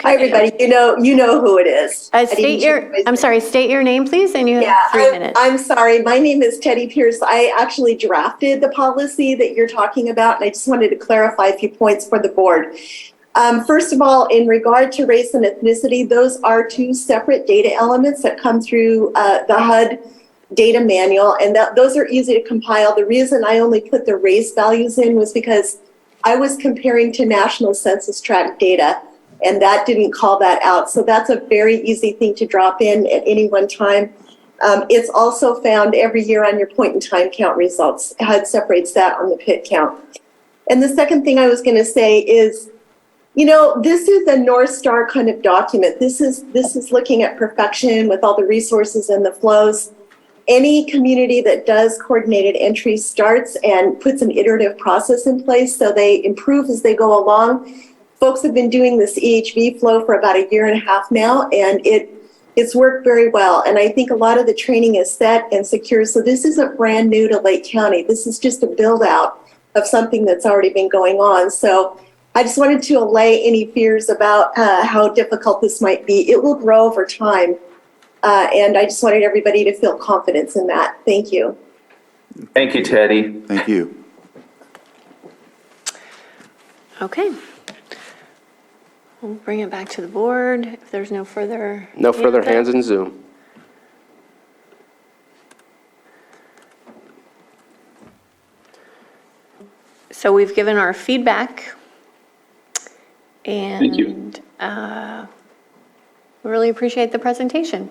Hi, everybody. You know who it is. State your name, please, and you have 3 minutes. I'm sorry. My name is Teddy Pierce. I actually drafted the policy that you're talking about, and I just wanted to clarify a few points for the board. First of all, in regard to race and ethnicity, those are two separate data elements that come through the HUD data manual, and those are easy to compile. The reason I only put the race values in was because I was comparing to National Census Tract data, and that didn't call that out. So that's a very easy thing to drop in at any one time. It's also found every year on your point in time count results. HUD separates that on the PIT count. And the second thing I was going to say is, this is a North Star kind of document. This is looking at perfection with all the resources and the flows. Any community that does coordinated entry starts and puts an iterative process in place so they improve as they go along. Folks have been doing this EHV flow for about 1.5 years now, and it's worked very well. And I think a lot of the training is set and secure. So this isn't brand new to Lake County. This is just a build out of something that's already been going on. So I just wanted to allay any fears about how difficult this might be. It will grow over time. And I just wanted everybody to feel confidence in that. Thank you. Thank you, Teddy. Thank you. Okay. We'll bring it back to the board if there's no further. No further hands in Zoom. So we've given our feedback. And Thank you. We really appreciate the presentation.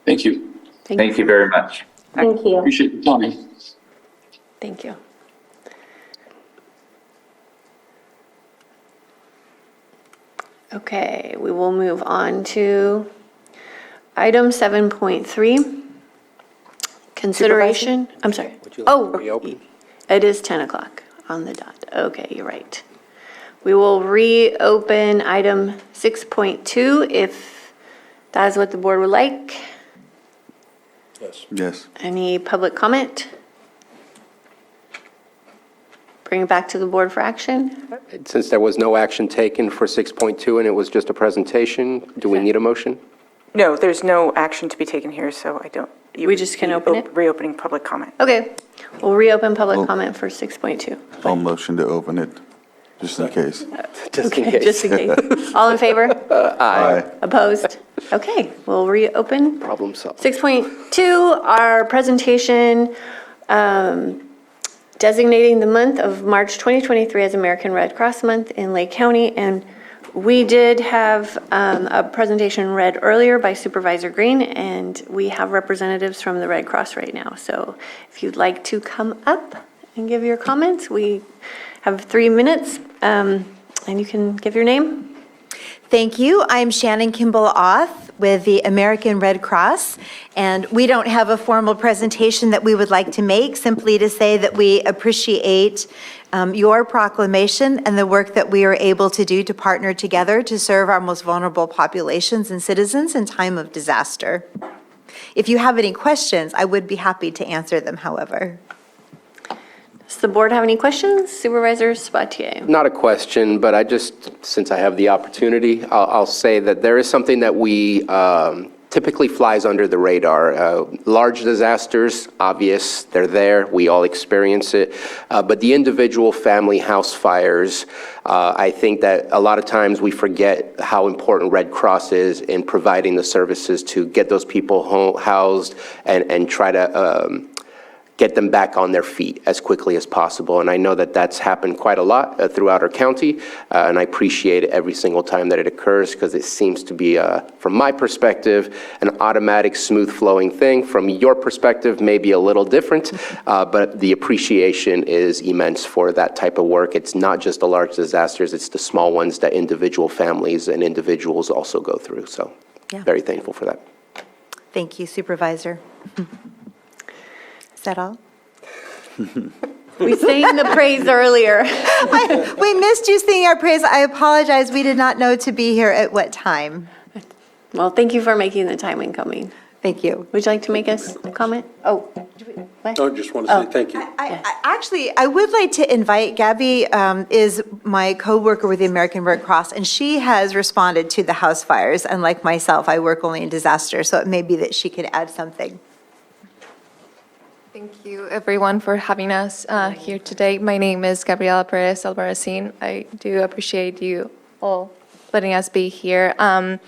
Thank you. Thank you very much. Thank you. Appreciate your time. Thank you. Okay, we will move on to item 7.3. Consideration, I'm sorry. Reopen? It is 10 o'clock on the dot. Okay, you're right. We will reopen item 6.2 if that is what the board would like. Yes. Any public comment? Bring it back to the board for action? Since there was no action taken for 6.2 and it was just a presentation, do we need a motion? No, there's no action to be taken here, so I don't. We just can open it? Reopening public comment. Okay, we'll reopen public comment for 6.2. I'll motion to open it, just in case. Just in Okay, case. just in case. All in favor? Aye. Opposed? Okay, we'll reopen. Problem solved. 6.2, our presentation designating the month of March 2023 as American Red Cross Month in Lake County. And we did have a presentation read earlier by Supervisor Green, and we have representatives from the Red Cross right now. So if you'd like to come up and give your comments, we have 3 minutes, and you can give your name. Thank you. I'm Shannon Kimball-Oth with the American Red Cross, and we don't have a formal presentation that we would like to make, simply to say that we appreciate your proclamation and the work that we are able to do to partner together to serve our most vulnerable populations and citizens in time of disaster. If you have any questions, I would be happy to answer them, however. Does the board have any questions? Supervisor Sabatier? Not a question, but since I have the opportunity, I'll say that there is something that we typically flies under the radar. Large disasters, obvious, they're there, we all experience it. But the individual family house fires, I think that a lot of times we forget how important Red Cross is in providing the services to get those people housed and try to get them back on their feet as quickly as possible. And I know that that's happened quite a lot throughout our county, and I appreciate it every single time that it occurs, because it seems to be, from my perspective, an automatic, smooth-flowing thing. From your perspective, maybe a little different, but the appreciation is immense for that type of work. It's not just the large disasters, it's the small ones that individual families and individuals also go through. So, very thankful for that. Thank you, Supervisor. Is that all? We sang the praise earlier. We missed you singing our praise. I apologize. We did not know to be here at what time. Well, thank you for making the time and coming. Thank you. Would you like to make us a comment? Oh, what? I just want to say thank you. I would like to invite, Gabby is my co-worker with the American Red Cross, and she has responded to the house fires. Unlike myself, I work only in disaster, so it may be that she could add something. Thank you, everyone, for having us here today. My name is Gabriela Perez Albarracin. I do appreciate you all letting us be here. I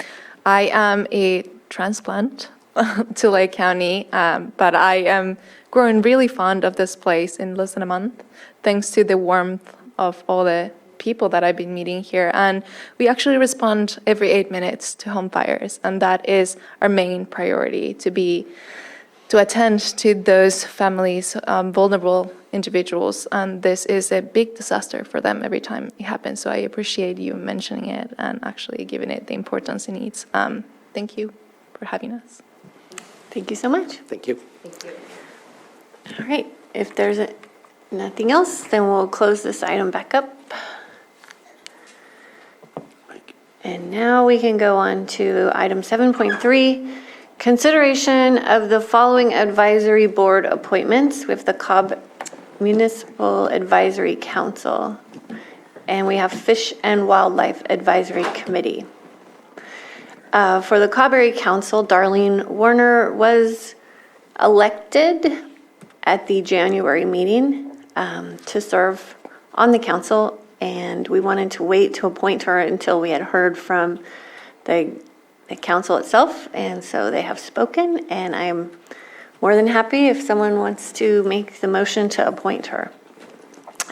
am a transplant to Lake County, but I am growing really fond of this place in less than a month, thanks to the warmth of all the people that I've been meeting here. And we actually respond every 8 minutes to home fires, and that is our main priority, to attend to those families, vulnerable individuals, and this is a big disaster for them every time it happens. So I appreciate you mentioning it and actually giving it the importance it needs. Thank you for having us. Thank you so much. Thank you. Thank you. All right, if there's nothing else, then we'll close this item back up. And now we can go on to item 7.3. Consideration of the following advisory board appointments with the Cobb Municipal Advisory Council. And we have Fish and Wildlife Advisory Committee. For the Cobb Area Council, Darlene Warner was elected at the January meeting to serve on the council, and we wanted to wait to appoint her until we had heard from the council itself, and so they have spoken, and I'm more than happy if someone wants to make the motion to appoint her.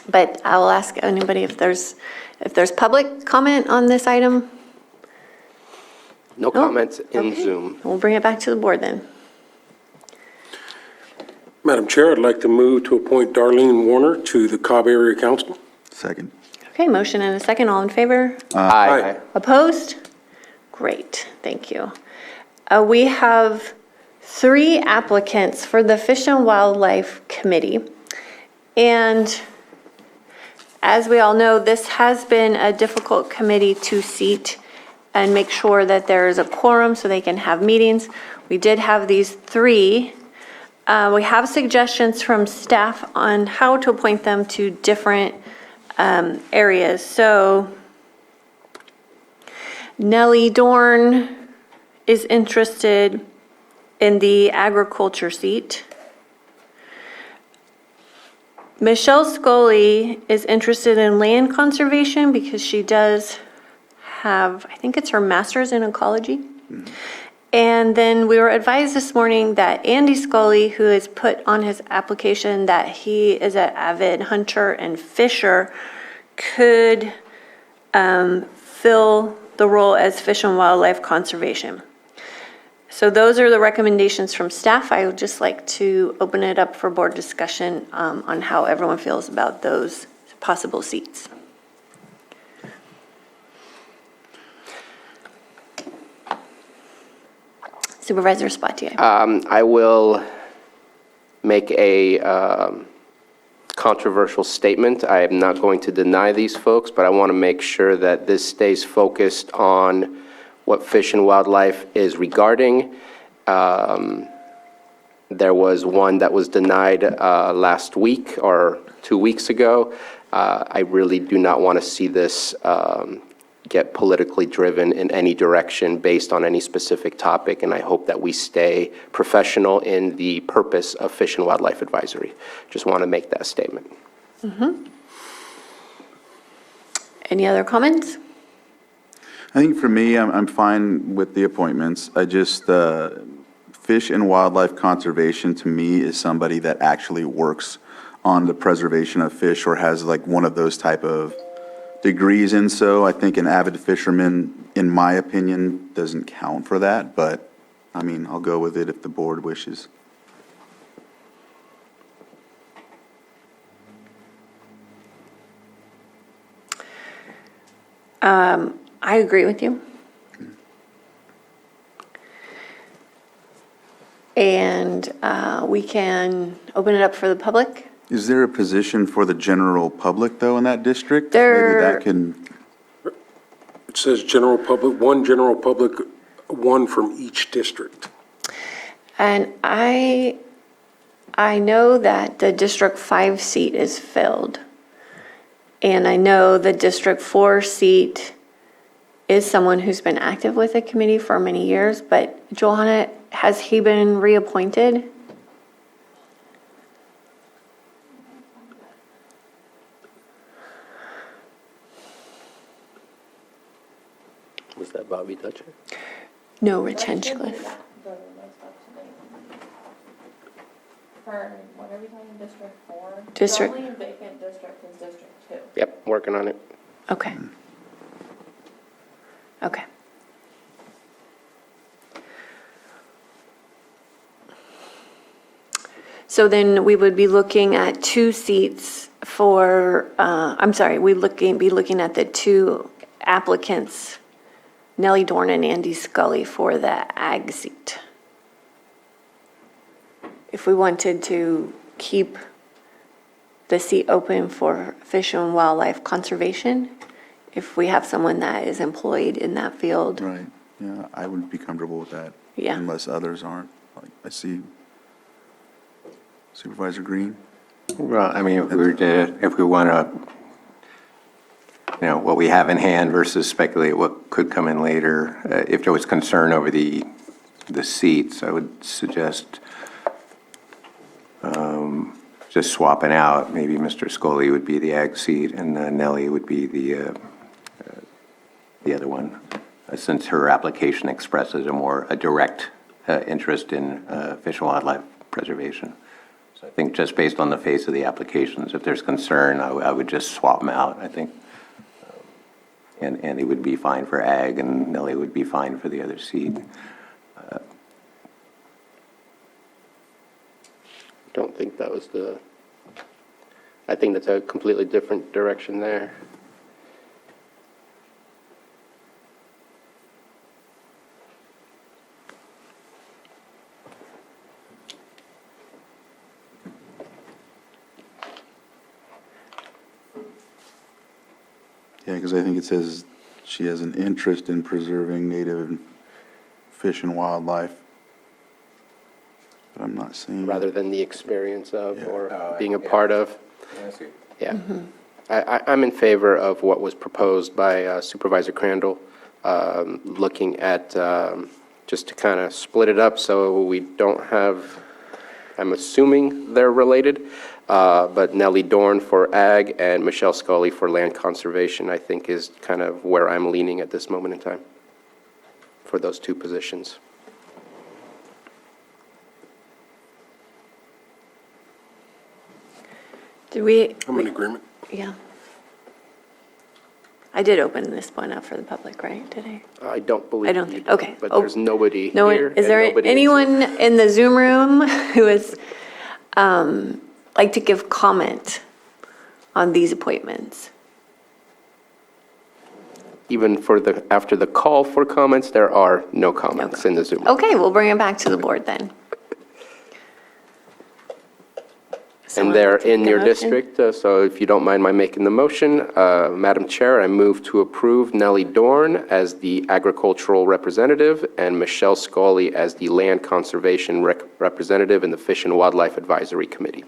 But I will ask anybody if there's public comment on this item. No comments in Zoom. We'll bring it back to the board then. Madam Chair, I'd like to move to appoint Darlene Warner to the Cobb Area Council. Second. Okay, motion and a second. All in favor? Aye. Opposed? Great, thank you. We have 3 applicants for the Fish and Wildlife Committee. And as we all know, this has been a difficult committee to seat and make sure that there is a quorum so they can have meetings. We did have these 3. We have suggestions from staff on how to appoint them to different areas. So Nellie Dorn is interested in the agriculture seat. Michelle Scully is interested in land conservation because she does have, I think it's her master's in ecology. And then we were advised this morning that Andy Scully, who has put on his application that he is an avid hunter and fisher, could fill the role as Fish and Wildlife Conservation. So those are the recommendations from staff. I would just like to open it up for board discussion on how everyone feels about those possible seats. Supervisor Sabatier? I will make a controversial statement. I am not going to deny these folks, but I want to make sure that this stays focused on what Fish and Wildlife is regarding. There was one that was denied last week or 2 weeks ago. I really do not want to see this get politically driven in any direction based on any specific topic, and I hope that we stay professional in the purpose of Fish and Wildlife Advisory. Just want to make that statement. Any other comments? I think for me, I'm fine with the appointments. I just, Fish and Wildlife Conservation to me is somebody that actually works on the preservation of fish or has like one of those type of degrees in. So I think an avid fisherman, in my opinion, doesn't count for that, but I mean, I'll go with it if the board wishes. I agree with you. And we can open it up for the public. Is there a position for the general public though in that district? There- Maybe that can, It says general public, one from each district. And I know that the District 5 seat is filled. And I know the District 4 seat is someone who's been active with the committee for many years, but Johanna, has he been reappointed? Was that Bobby Dutcher? No, Rich Hinchcliffe. For whatever time in District 4. District- The only vacant district is District 2. Yep, working on it. Okay. Okay. So then we would be looking at 2 seats for, be looking at the 2 applicants, Nellie Dorn and Andy Scully, for the ag seat. If we wanted to keep the seat open for Fish and Wildlife Conservation, if we have someone that is employed in that field. right, yeah, I would be comfortable with that. Yeah. Unless others aren't. Like, I see Supervisor Green. Well, I mean, if we want to, what we have in hand versus speculate what could come in later, if there was concern over the seats, I would suggest just swapping out. Maybe Mr. Scully would be the ag seat and Nellie would be the other one, since her application expresses a direct interest in fish and wildlife preservation. So I think just based on the face of the applications, if there's concern, I would just swap them out, I think. And Andy would be fine for ag and Nellie would be fine for the other seat. Don't think that was I think that's a completely different direction there. Yeah, because I think it says she has an interest in preserving native fish and wildlife. But I'm not seeing. Rather than the experience of Yeah. or being a part of. I see. Yeah. I'm in favor of what was proposed by Supervisor Crandall, looking at, just to kind of split it up so we don't have, I'm assuming they're related, but Nellie Dorn for ag and Michelle Scully for land conservation, I think is kind of where I'm leaning at this moment in time for those 2 positions. Did we? I'm in agreement. Yeah. I did open this one up for the public, right, today? I don't believe I don't you think, did, okay. But Oh, there's nobody No one, here. is and there nobody in anyone in the Zoom room who is, like to give comment on these appointments? even after the call for comments, there are no comments in the Zoom room. Okay, we'll bring it back to the board then. And they're in your motion? district, so if you don't mind my making the motion, Madam Chair, I move to approve Nellie Dorn as the agricultural representative and Michelle Scully as the land conservation representative in the Fish and Wildlife Advisory Committee.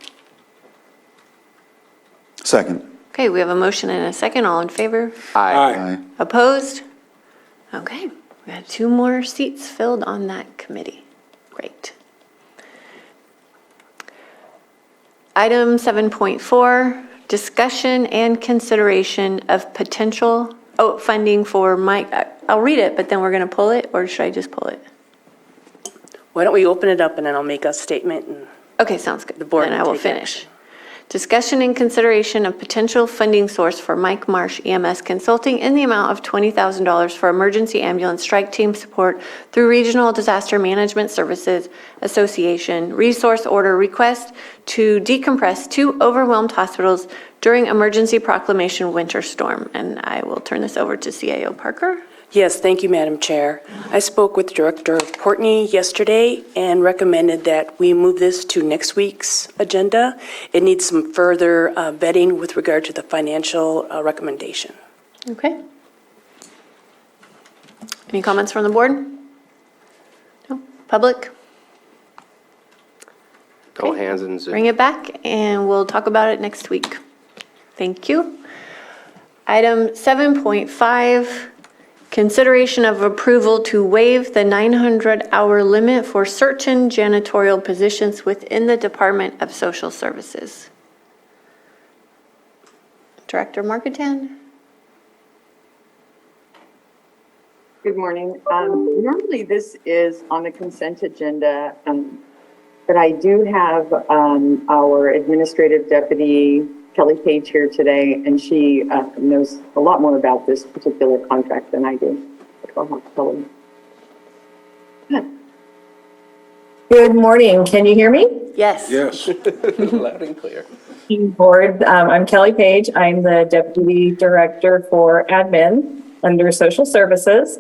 Second. Okay, we have a motion and a second. All in favor? Aye. Opposed? Okay, we got 2 more seats filled on that committee. Great. Item 7.4, discussion and consideration of potential, funding for I'll read it, but then we're going to pull it, or should I just pull it? Why don't we open it up and then I'll make a statement and Okay, sounds good. The board Then I will will take finish. action. Discussion and consideration of potential funding source for Mike Marsh EMS Consulting in the amount of $20,000 for emergency ambulance strike team support through Regional Disaster Management Services Association resource order request to decompress 2 overwhelmed hospitals during emergency proclamation winter storm. And I will turn this over to CAO Parker. Yes, thank you, Madam Chair. I spoke with Director Portney yesterday and recommended that we move this to next week's agenda. It needs some further vetting with regard to the financial recommendation. Okay. Any comments from the board? No? Public? No Okay. hands in Zoom. Bring it back, and we'll talk about it next week. Thank you. Item 7.5, consideration of approval to waive the 900-hour limit for certain janitorial positions within the Department of Social Services. Director Marketan? Good morning. Normally this is on the consent agenda, but I do have our administrative deputy, Kelly Page, here today, and she knows a lot more about this particular contract than I do. Kelly. Good morning. Can you hear me? Yes. Yes. Loud and clear. Board, I'm Kelly Page. I'm the Deputy Director for Admin under Social Services.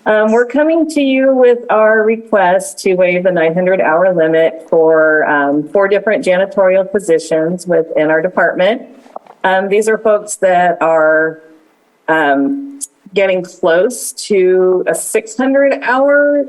We're coming to you with our request to waive the 900-hour limit for 4 different janitorial positions within our department. These are folks that are getting close to a 600-hour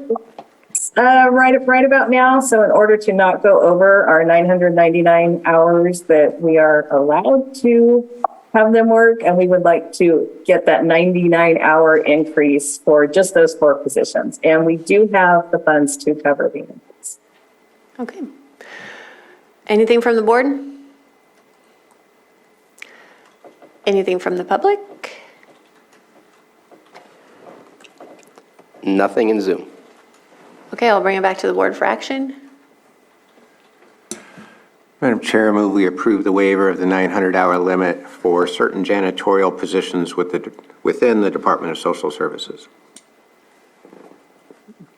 right about now. So in order to not go over our 999 hours that we are allowed to have them work, and we would like to get that 99-hour increase for just those 4 positions. And we do have the funds to cover the increase. Okay. Anything from the board? Anything from the public? Nothing in Zoom. Okay, I'll bring it back to the board for action. Madam Chair, I move we approve the waiver of the 900-hour limit for certain janitorial positions within the Department of Social Services.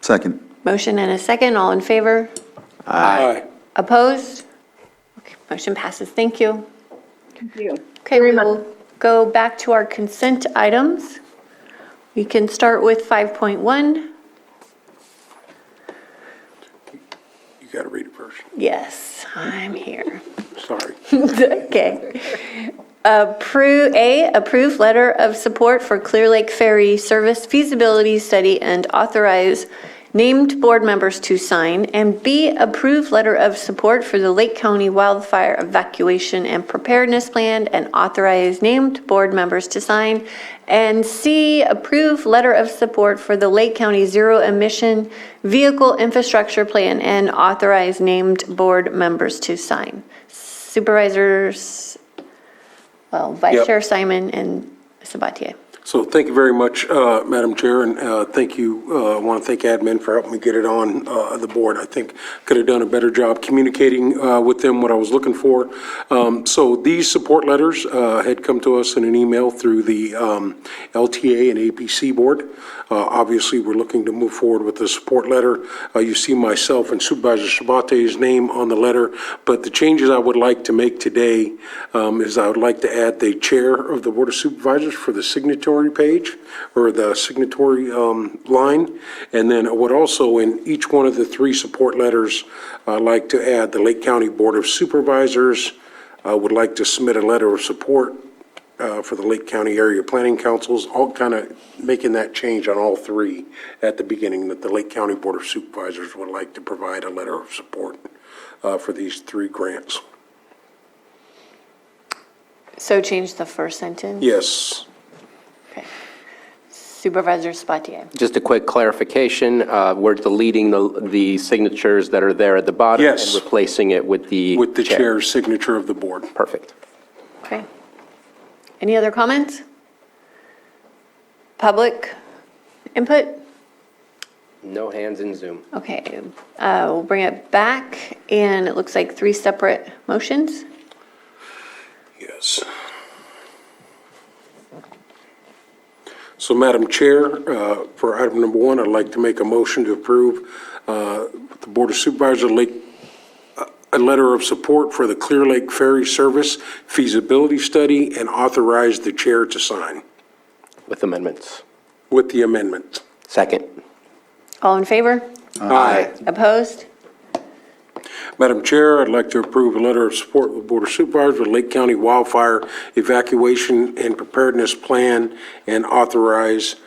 Second. Motion and a second. All in favor? Aye. Opposed? Okay, motion passes. Thank you. Thank you. Okay, we will go back to our consent items. We can start with 5.1. You got to read it first. Yes, I'm here. Sorry. Okay. Approve letter of support for Clear Lake Ferry Service feasibility study and authorize named board members to sign. And B, approve letter of support for the Lake County Wildfire Evacuation and Preparedness Plan and authorize named board members to sign. And C, approve letter of support for the Lake County Zero Emission Vehicle Infrastructure Plan and authorize named board members to sign. Supervisors, Vice Yep. Chair Simon and Sabatier. So thank you very much, Madam Chair, and thank you. I want to thank admin for helping me get it on the board. I think could have done a better job communicating with them what I was looking for. So these support letters had come to us in an email through the LTA and APC board. Obviously, we're looking to move forward with the support letter. You see myself and Supervisor Sabatier's name on the letter, but the changes I would like to make today is I would like to add the chair of the Board of Supervisors for the signatory signatory page, or the signatory line. And then I would also, in each one of the 3 support letters, like to add the Lake County Board of Supervisors, would like to submit a letter of support for the Lake County Area Planning Councils, all kind of making that change on all 3 at the beginning, that the Lake County Board of Supervisors would like to provide a letter of support for these 3 grants. So change the first sentence? Yes. Okay. Supervisor Sabatier? Just a quick clarification, we're deleting the signatures that are there at the bottom. Yes. And replacing it with the chair. Chair's signature of the board. Perfect. Okay. Any other comments? Public input? No hands in Zoom. Okay, we'll bring it back, and it looks like 3 separate motions. Yes. So, Madam Chair, for item number 1, I'd like to make a motion to approve the Board of Supervisors a letter of support for the Clear Lake Ferry Service feasibility study and authorize the chair to sign. With amendments. With the amendment. Second. All in favor? Aye. Opposed? Madam Chair, I'd like to approve a letter of support with the Board of Supervisors for the Lake County Wildfire Evacuation and Preparedness Plan and authorize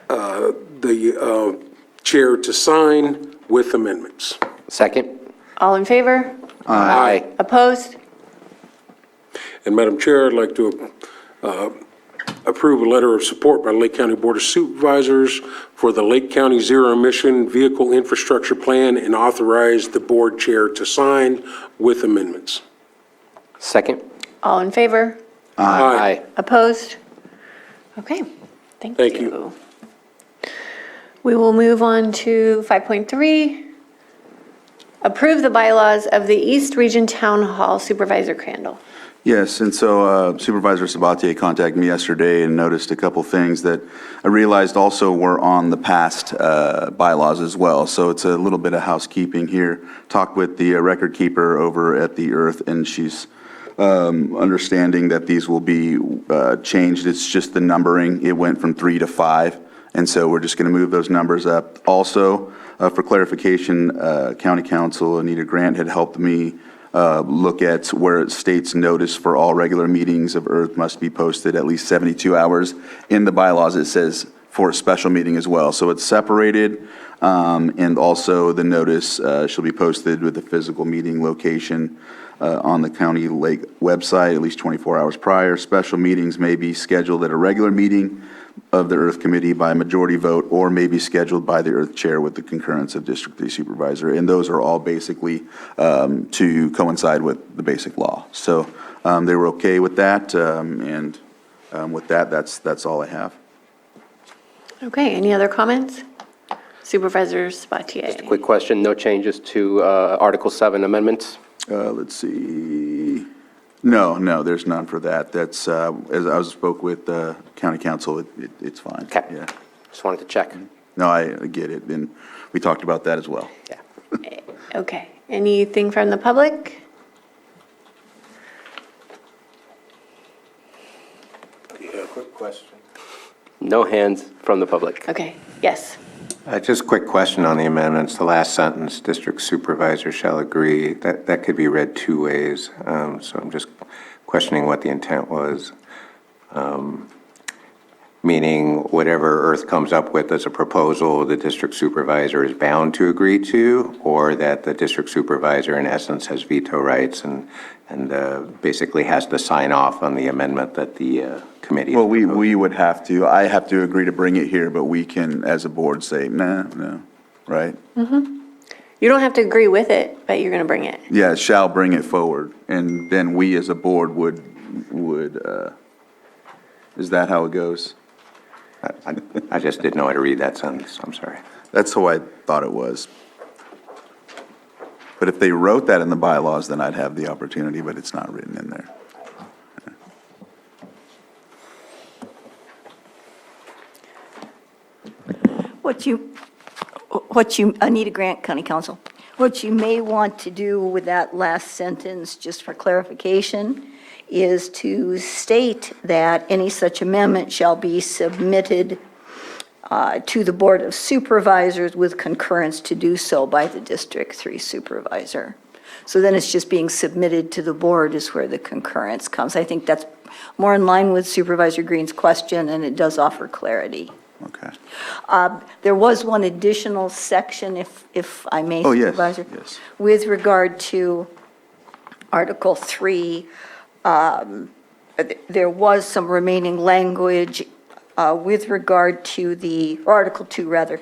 the chair to sign with amendments. Second. All in favor? Aye. Opposed? And Madam Chair, I'd like to approve a letter of support by the Lake County Board of Supervisors for the Lake County Zero Emission Vehicle Infrastructure Plan and authorize the board chair to sign with amendments. Second. All in favor? Aye. Opposed? Okay, thank you. Thank you. We will move on to 5.3. Approve the bylaws of the East Region Town Hall. Supervisor Crandall. Yes, and so Supervisor Sabatier contacted me yesterday and noticed a couple things that I realized also were on the past bylaws as well. So it's a little bit of housekeeping here. Talked with the record keeper over at the Earth, and she's understanding that these will be changed. It's just the numbering. It went from 3 to 5, and so we're just going to move those numbers up. Also, for clarification, County Counsel Anita Grant had helped me look at where it states notice for all regular meetings of Earth must be posted at least 72 hours. In the bylaws, it says for a special meeting as well. So it's separated, and also the notice shall be posted with the physical meeting location on the County Lake website at least 24 hours prior. Special meetings may be scheduled at a regular meeting of the Earth Committee by majority vote, or may be scheduled by the Earth Chair with the concurrence of District 3 Supervisor. And those are all basically to coincide with the basic law. So they were okay with that, and with that, that's all I have. Okay, any other comments? Supervisor Sabatier. Just a quick question. No changes to Article 7 amendments? Let's see. No, there's none for that. That's, as I spoke with County Counsel, it's fine. Okay. Yeah. Just wanted to check. No, I get it, and we talked about that as well. Yeah. Okay, anything from the public? Yeah, quick question. No hands from the public. Okay, yes. Just a quick question on the amendments. The last sentence, district supervisor shall agree, that could be read 2 ways. So I'm just questioning what the intent was. Meaning whatever Earth comes up with as a proposal, the district supervisor is bound to agree to, or that the district supervisor in essence has veto rights and basically has to sign off on the amendment that the committee. Well, we would have to, I have to agree to bring it here, but we can, as a board, say, no, right? Mm-hmm. You don't have to agree with it, but you're going to bring it. Yeah, shall bring it forward, and then we as a board would, is that how it goes? I just didn't know how to read that sentence. I'm sorry. That's how I thought it was. But if they wrote that in the bylaws, then I'd have the opportunity, but it's not written in there. Anita Grant, County Counsel. What you may want to do with that last sentence, just for clarification, is to state that any such amendment shall be submitted to the Board of Supervisors with concurrence to do so by the District 3 Supervisor. So then it's just being submitted to the board is where the concurrence comes. I think that's more in line with Supervisor Green's question, and it does offer clarity. Okay. There was one additional section, if I may, Oh, yes, Supervisor. yes. With regard to Article 3, there was some remaining language with regard to or Article 2, rather.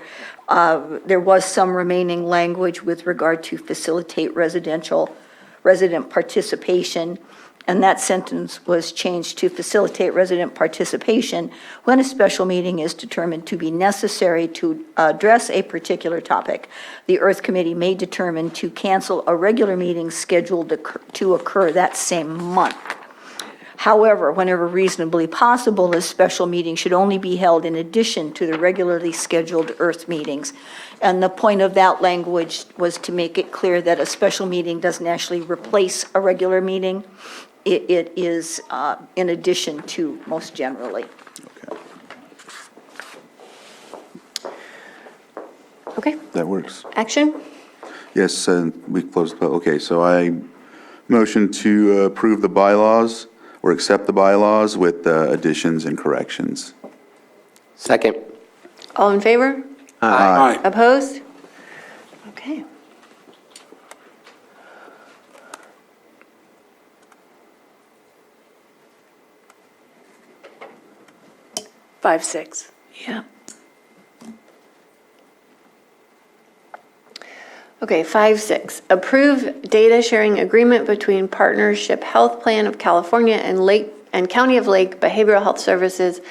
There was some remaining language with regard to facilitate resident participation. And that sentence was changed to facilitate resident participation when a special meeting is determined to be necessary to address a particular topic. The Earth Committee may determine to cancel a regular meeting scheduled to occur that same month. However, whenever reasonably possible, a special meeting should only be held in addition to the regularly scheduled Earth meetings. And the point of that language was to make it clear that a special meeting doesn't actually replace a regular meeting. It is in addition to, most generally. Okay, That works. action? Yes, we closed, okay, so I motion to approve the bylaws or accept the bylaws with additions and corrections. Second. All in favor? Aye. Opposed? Okay. Five, six. Yeah. Okay, 5.6, approve data sharing agreement between Partnership Health Plan of California and County of Lake Behavioral Health Services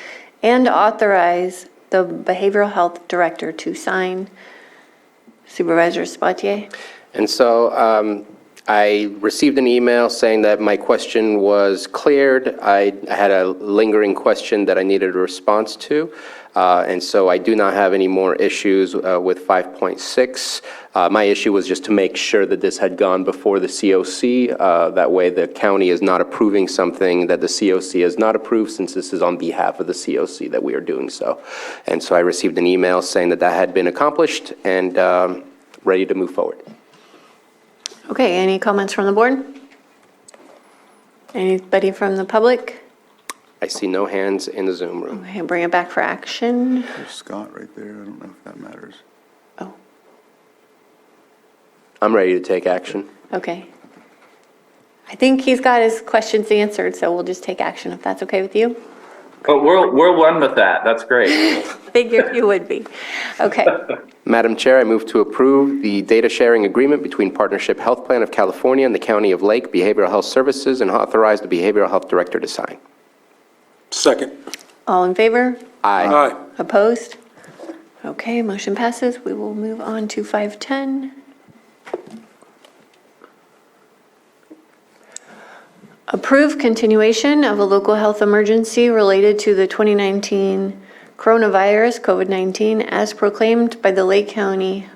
and authorize the Behavioral Health Director to sign. Supervisor Sabatier? And so I received an email saying that my question was cleared. I had a lingering question that I needed a response to. And so I do not have any more issues with 5.6. My issue was just to make sure that this had gone before the COC. That way the county is not approving something that the COC has not approved, since this is on behalf of the COC that we are doing so. And so I received an email saying that that had been accomplished and ready to move forward. Okay, any comments from the board? Anybody from the public? I see no hands in the Zoom room. Okay, bring it back for action. There's Scott right there. I don't know if that matters. I'm ready to take action. Okay. I think he's got his questions answered, so we'll just take action if that's okay with you. Oh, we're one with that. That's great. Figured you would be. Okay. Madam Chair, I move to approve the data sharing agreement between Partnership Health Plan of California and the County of Lake Behavioral Health Services and authorize the Behavioral Health Director to sign. Second. All in favor? Aye. Aye. Opposed? Okay, motion passes. We will move on to 5.10. Approve continuation of a local health emergency related to the 2019 coronavirus, COVID-19, as proclaimed by the Lake County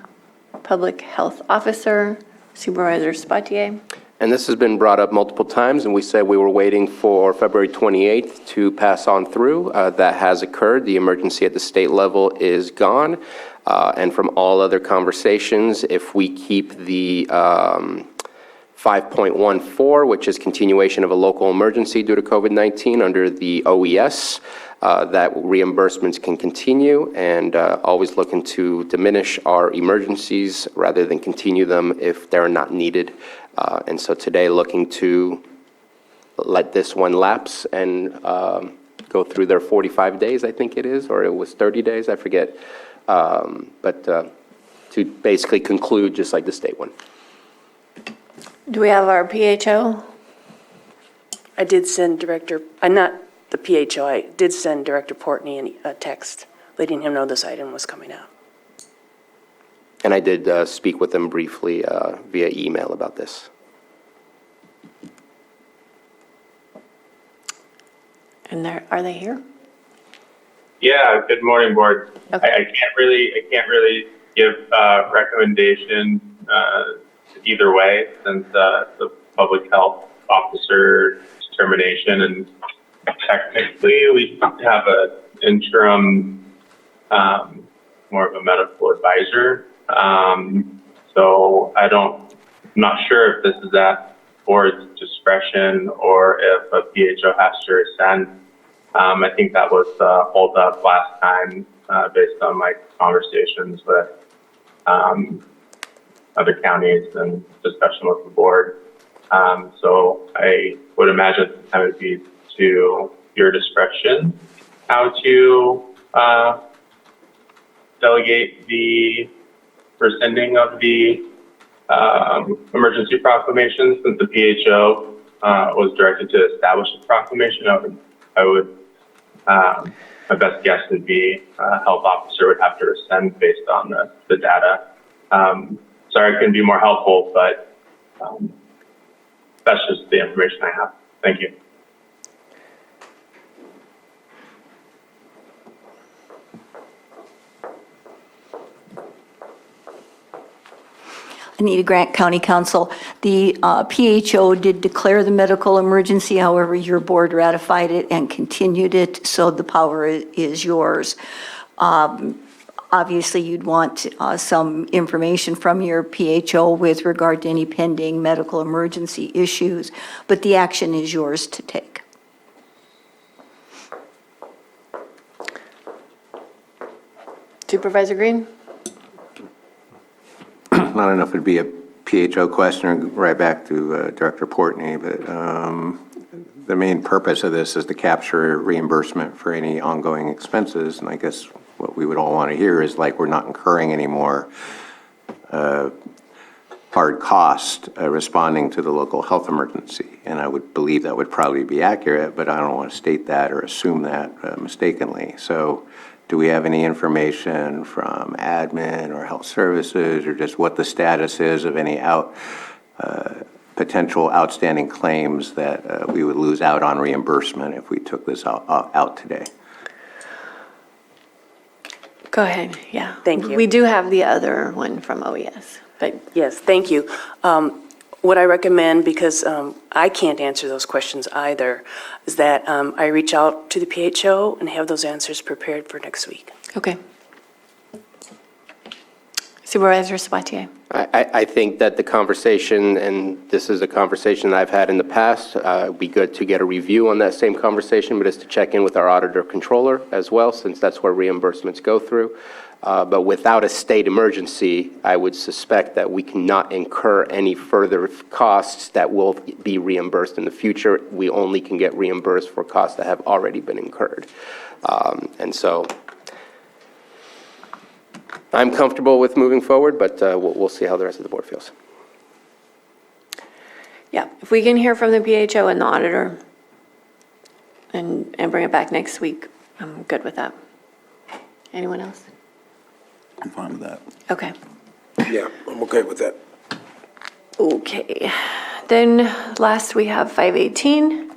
Public Health Officer, Supervisor Sabatier. And this has been brought up multiple times, and we said we were waiting for February 28th to pass on through. That has occurred. The emergency at the state level is gone. And from all other conversations, if we keep the 5.14, which is continuation of a local emergency due to COVID-19 under the OES, that reimbursements can continue, and always looking to diminish our emergencies rather than continue them if they're not needed. And so today, looking to let this one lapse and go through their 45 days, I think it is, or it was 30 days, I forget. But to basically conclude just like the state one. Do we have our PHO? I did send not the PHO, I did send Director Portney a text letting him know this item was coming out. And I did speak with them briefly via email about this. And are they here? Yeah, good morning, board. Okay. I can't really give recommendations either way, since the public health officer determination, and technically we have an interim, more of a medical advisor. So I'm not sure if this is at board's discretion or if a PHO has to rescind. I think that was hold up last time based on my conversations with other counties and discussion with the board. So I would imagine that would be to your discretion how to delegate the rescinding of the emergency proclamation, since the PHO was directed to establish a proclamation. My best guess would be a health officer would have to rescind based on the data. Sorry, I couldn't be more helpful, but that's just the information I have. Thank you. Anita Grant, County Council. The PHO did declare the medical emergency, however, your board ratified it and continued it, so the power is yours. Obviously, you'd want some information from your PHO with regard to any pending medical emergency issues, but the action is yours to take. Supervisor Green? Not enough it'd be a PHO question, or right back to Director Portney, but the main purpose of this is to capture reimbursement for any ongoing expenses, and I guess what we would all want to hear is like we're not incurring any more hard cost responding to the local health emergency, and I would believe that would probably be accurate, but I don't want to state that or assume that mistakenly. So do we have any information from admin or health services, or just what the status is of any potential outstanding claims that we would lose out on reimbursement if we took this out today? Go ahead, yeah. Thank you. We do have the other one from OES, but Yes, thank you. What I recommend, because I can't answer those questions either, is that I reach out to the PHO and have those answers prepared for next week. okay. Supervisor Sabatier? I think that the conversation, and this is a conversation that I've had in the past, it'd be good to get a review on that same conversation, but it's to check in with our auditor controller as well, since that's where reimbursements go through. But without a state emergency, I would suspect that we cannot incur any further costs that will be reimbursed in the future. We only can get reimbursed for costs that have already been incurred. And so I'm comfortable with moving forward, but we'll see how the rest of the board feels. Yeah, if we can hear from the PHO and the auditor and bring it back next week, I'm good with that. Anyone else? I'm fine with that. Okay. Yeah, I'm okay with that. Okay. Then last we have 518.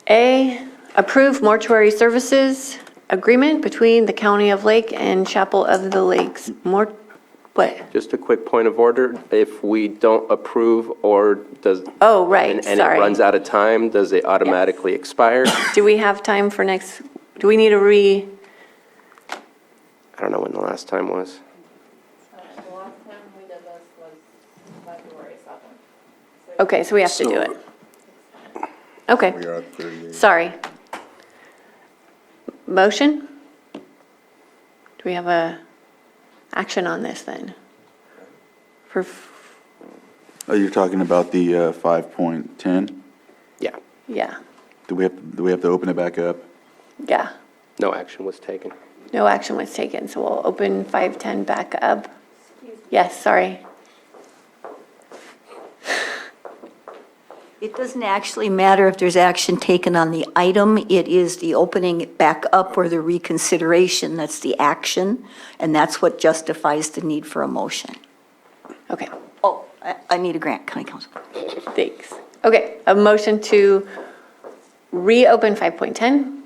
A, approve mortuary services agreement between the County of Lake and Chapel of the Lakes. What? Just a quick point of order. If we don't approve or does... Oh, right, and sorry. it runs out of time, does it automatically expire? Do we have time for next, do we need a I don't know when the last time was. The last time we did this was February 7th. Okay, so we have to do it. Okay. We are at 38. Sorry. Motion? Do we have a action on this then? For, Oh, you're talking about the 5.10? Yeah, yeah, Do we have to open it back up? yeah. no action was taken. No action was taken, so we'll open 510 back up. Yes, sorry. It doesn't actually matter if there's action taken on the item. It is the opening it back up or the reconsideration that's the action, and that's what justifies the need for a motion. Okay, Oh, I need a grant, County Council. thanks. Okay, a motion to reopen 5.10.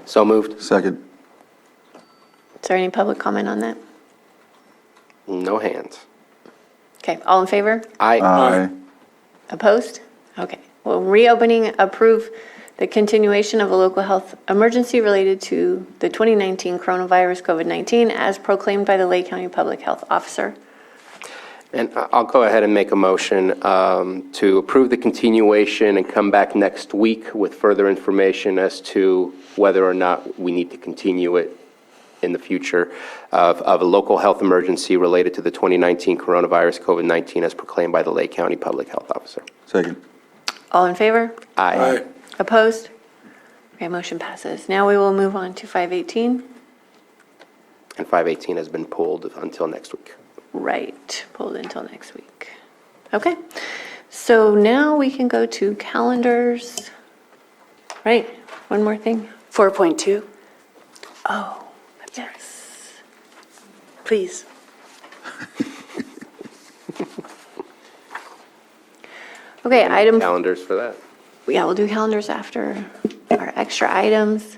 So moved. Second. Is there any public comment on that? No hands. Okay, all in favor? Aye. Aye. Opposed? Okay. Well, reopening, approve the continuation of a local health emergency related to the 2019 coronavirus COVID-19 as proclaimed by the Lake County Public Health Officer. And I'll go ahead and make a motion to approve the continuation and come back next week with further information as to whether or not we need to continue it in the future of a local health emergency related to the 2019 coronavirus COVID-19 as proclaimed by the Lake County Public Health Officer. Second. All in favor? Aye. Opposed? Okay, motion passes. Now we will move on to 518. And 518 has been pulled until next week. Right, pulled until next week. Okay, so now we can go to calendars. Right, one more thing. 4.2, Oh, yes. please. Okay, item, Calendars for that. yeah, we'll do calendars after our extra items.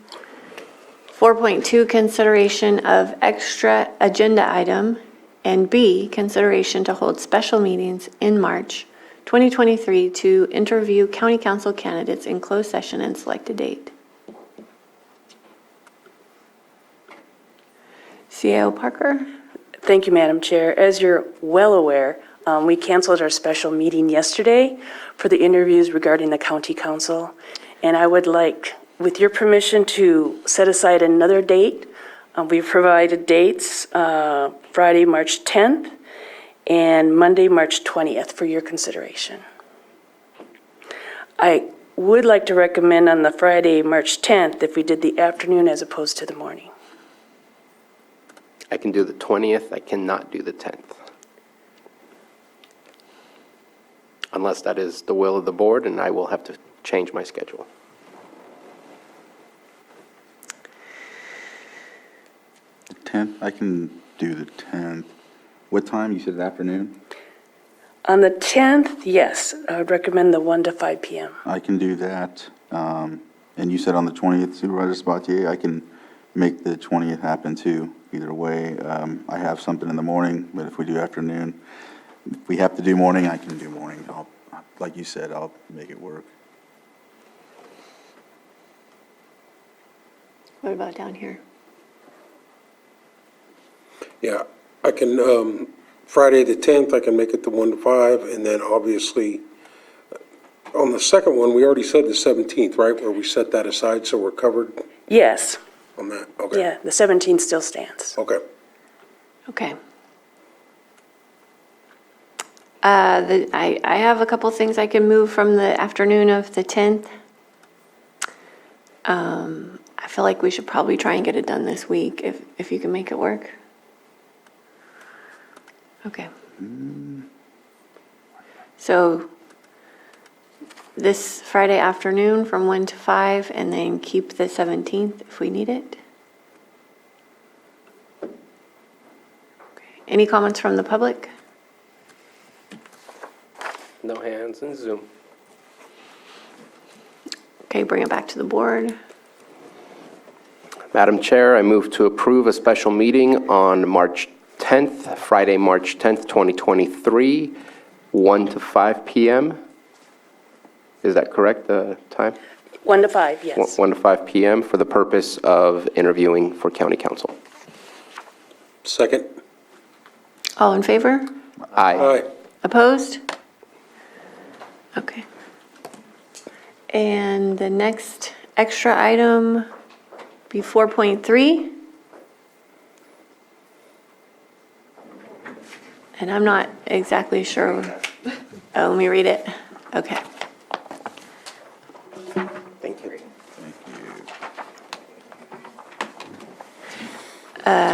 4.2, consideration of extra agenda item, and B, consideration to hold special meetings in March 2023 to interview county council candidates in closed session and select a date. CAO Parker? Thank you, Madam Chair. As you're well aware, we canceled our special meeting yesterday for the interviews regarding the county council. And I would like, with your permission, to set aside another date. We've provided dates, Friday, March 10th, and Monday, March 20th, for your consideration. I would like to recommend on the Friday, March 10th, if we did the afternoon as opposed to the morning. I can do the 20th. I cannot do the 10th. Unless that is the will of the board, and I will have to change my schedule. The 10th, I can do the 10th. What time? You said afternoon? On the 10th, yes, I would recommend the 1 to 5 p.m. I can do that. And you said on the 20th, Supervisor Sabatier, I can make the 20th happen too. Either way, I have something in the morning, but if we do afternoon, if we have to do morning, I can do morning. Like you said, I'll make it work. What about down here? Yeah, I can, Friday the 10th, I can make it to 1 to 5, and then obviously, on the second one, we already said the 17th, right, where we set that aside, so we're covered Yes, on that? Okay. yeah, the 17th still stands. Okay. Okay. I have a couple things I can move from the afternoon of the 10th. I feel like we should probably try and get it done this week, if you can make it work. Okay. So this Friday afternoon from 1 to 5, and then keep the 17th if we need it. Okay. Any comments from the public? No hands in Zoom. Okay, bring it back to the board. Madam Chair, I move to approve a special meeting on March 10th, Friday, March 10th, 2023, 1 to 5 p.m. Is that correct, the time? 1 to 5, yes. 1 to 5 p.m. for the purpose of interviewing for county council. Second? All in favor? Aye. Aye. Opposed? Okay. And the next extra item be 4.3. And I'm not exactly sure. Oh, let me read it. Okay. Thank you.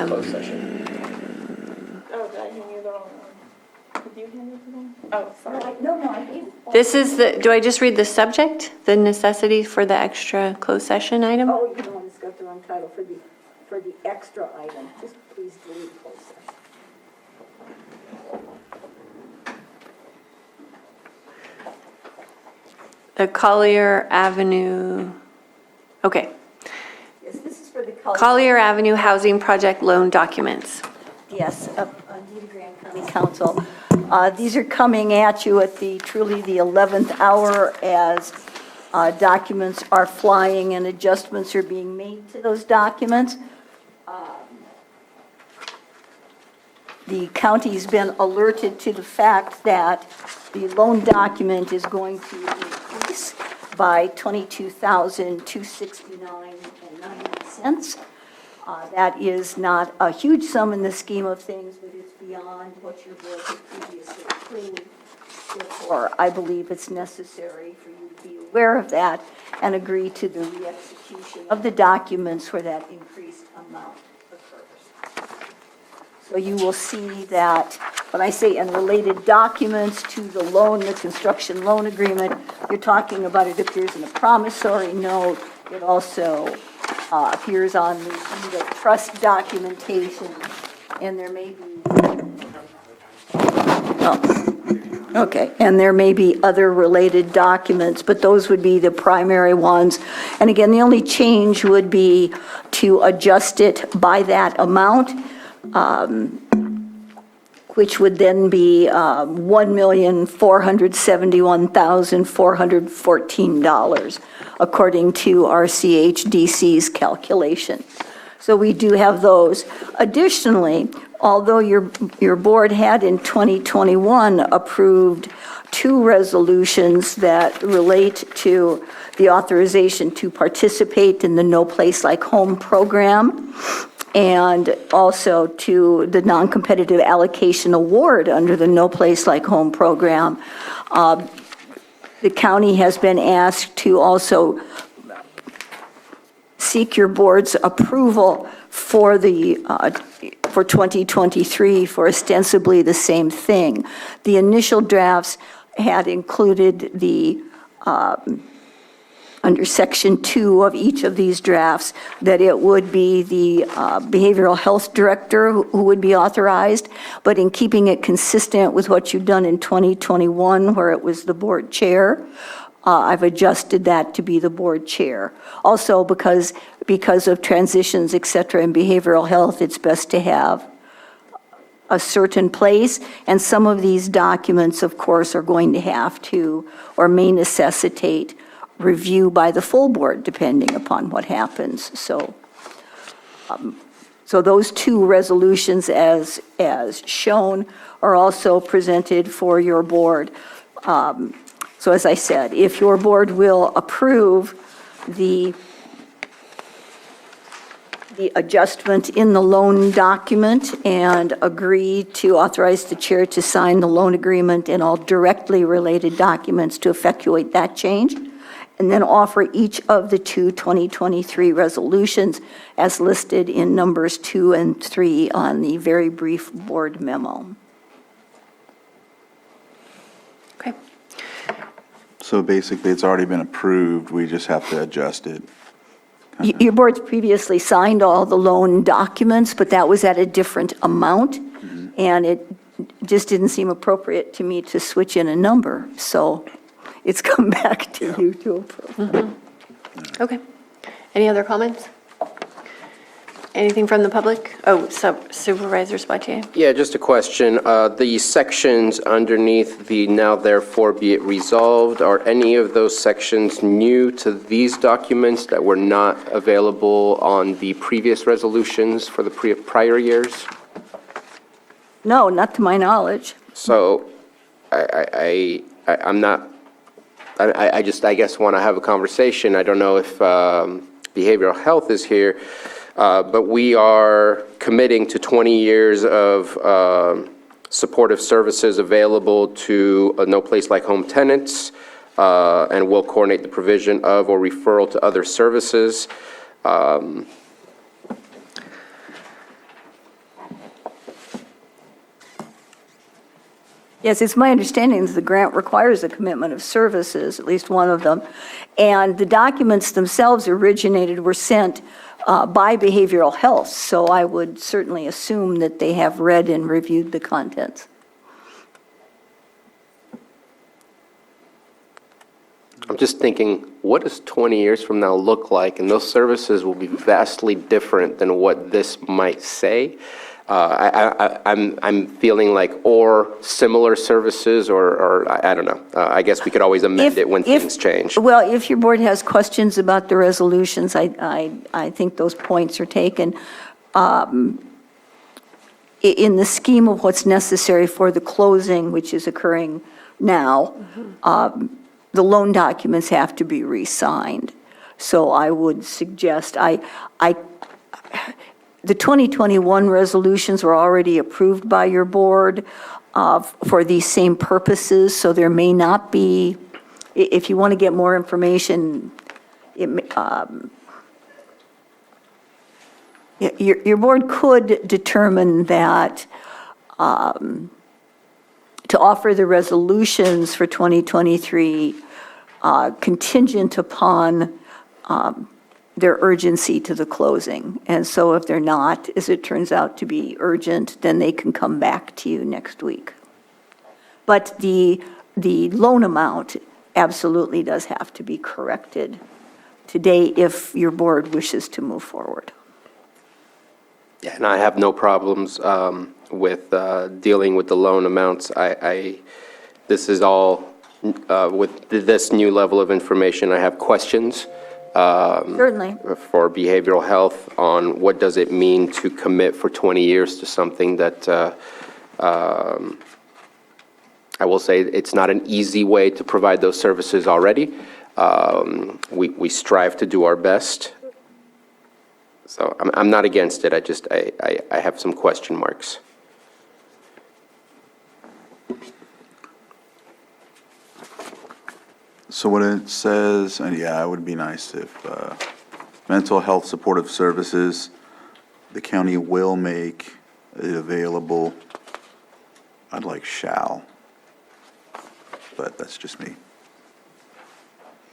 Closed session. Oh, did I hand you the wrong one? Did you hand it to them? Oh, sorry. No, I gave it. This is the, do I just read the subject? The necessity for the extra closed session item? Oh, you know, it's got the wrong title for the extra item. Just please delete closed session. The Collier Avenue, okay. Yes, this is for the Collier Avenue Housing Project Loan Documents. Yes, deed of grant County Council. These are coming at you at truly the 11th hour as documents are flying and adjustments are being made to those documents. The county's been alerted to the fact that the loan document is going to increase by $22,269.90. That is not a huge sum in the scheme of things, but it's beyond what your board had previously approved. Therefore, I believe it's necessary for you to be aware of that and agree to the re-execution of the documents where that increased amount occurs. So you will see that when I say and related documents to the loan, the construction loan agreement, you're talking about it appears in a promissory note. It also appears on the deed of trust documentation, and there may be, and there may be other related documents, but those would be the primary ones. And again, the only change would be to adjust it by that amount, which would then be $1,471,414, according to our CHDC's calculation. So we do have those. Additionally, although your board had in 2021 approved 2 resolutions that relate to the authorization to participate in the No Place Like Home program, and also to the non-competitive allocation award under the No Place Like Home program, the county has been asked to also seek your board's approval for for 2023 for ostensibly the same thing. The initial drafts had included the under Section 2 of each of these drafts, that it would be the behavioral health director who would be authorized, but in keeping it consistent with what you've done in 2021, where it was the board chair, I've adjusted that to be the board chair. Also, because of transitions, et cetera, in behavioral health, it's best to have a certain place, and some of these documents, of course, are going to have to, or may necessitate, review by the full board, depending upon what happens. So those 2 resolutions, as shown, are also presented for your board. So as I said, if your board will approve the adjustment in the loan document and agree to authorize the chair to sign the loan agreement and all directly related documents to effectuate that change, and then offer each of the 2 2023 resolutions as listed in numbers 2 and 3 on the very brief board memo. Okay. So basically, it's already been approved, we just have to adjust it. Your board's previously signed all the loan documents, but that was at a different amount, and it just didn't seem appropriate to me to switch in a number, so it's come back to you to approve. Okay. Any other comments? Anything from the public? Oh, Supervisor Sabatier? Yeah, just a question. The sections underneath the now therefore be it resolved, are any of those sections new to these documents that were not available on the previous resolutions for the prior years? No, not to my knowledge. So I'm not, I guess want to have a conversation. I don't know if behavioral health is here. But we are committing to 20 years of supportive services available to No Place Like Home tenants, and will coordinate the provision of or referral to other services. Yes, it's my understanding that the grant requires a commitment of services, at least one of them, and the documents themselves were sent by behavioral health, so I would certainly assume that they have read and reviewed the contents. I'm just thinking, what does 20 years from now look like? And those services will be vastly different than what this might say. I'm feeling like or similar services or I don't know. I guess we could always amend it when things change. Well, if your board has questions about the resolutions, I think those points are taken. In the scheme of what's necessary for the closing, which is occurring now, the loan documents have to be re-signed. So I would suggest, the 2021 resolutions were already approved by your board for these same purposes, so there may not be, if you want to get more information, your board could determine that to offer the resolutions for 2023 contingent upon their urgency to the closing. And so if they're not, as it turns out to be urgent, then they can come back to you next week. But the loan amount absolutely does have to be corrected today if your board wishes to move forward. Yeah, and I have no problems with dealing with the loan amounts. This is all, with this new level of information, I have questions. Certainly. For behavioral health on what does it mean to commit for 20 years to something that I will say it's not an easy way to provide those services already. We strive to do our best. So I'm not against it. I have some question marks. So what it says, and yeah, it would be nice if mental health supportive services, the county will make it available. I'd like shall, but that's just me.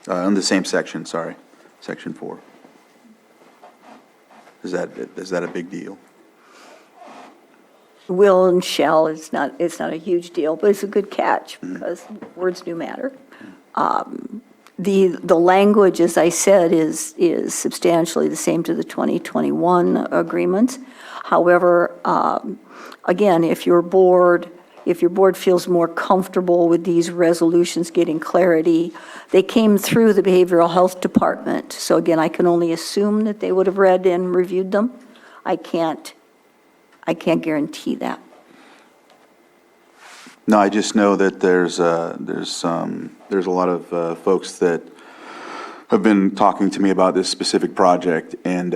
On the same section, sorry, section 4. Is that a big deal? Will and shall, it's not a huge deal, but it's a good catch because words do matter. The language, as I said, is substantially the same to the 2021 agreement. However, again, if your board feels more comfortable with these resolutions getting clarity, they came through the Behavioral Health Department. So again, I can only assume that they would have read and reviewed them. I can't guarantee that. No, I just know that there's a lot of folks that have been talking to me about this specific project, and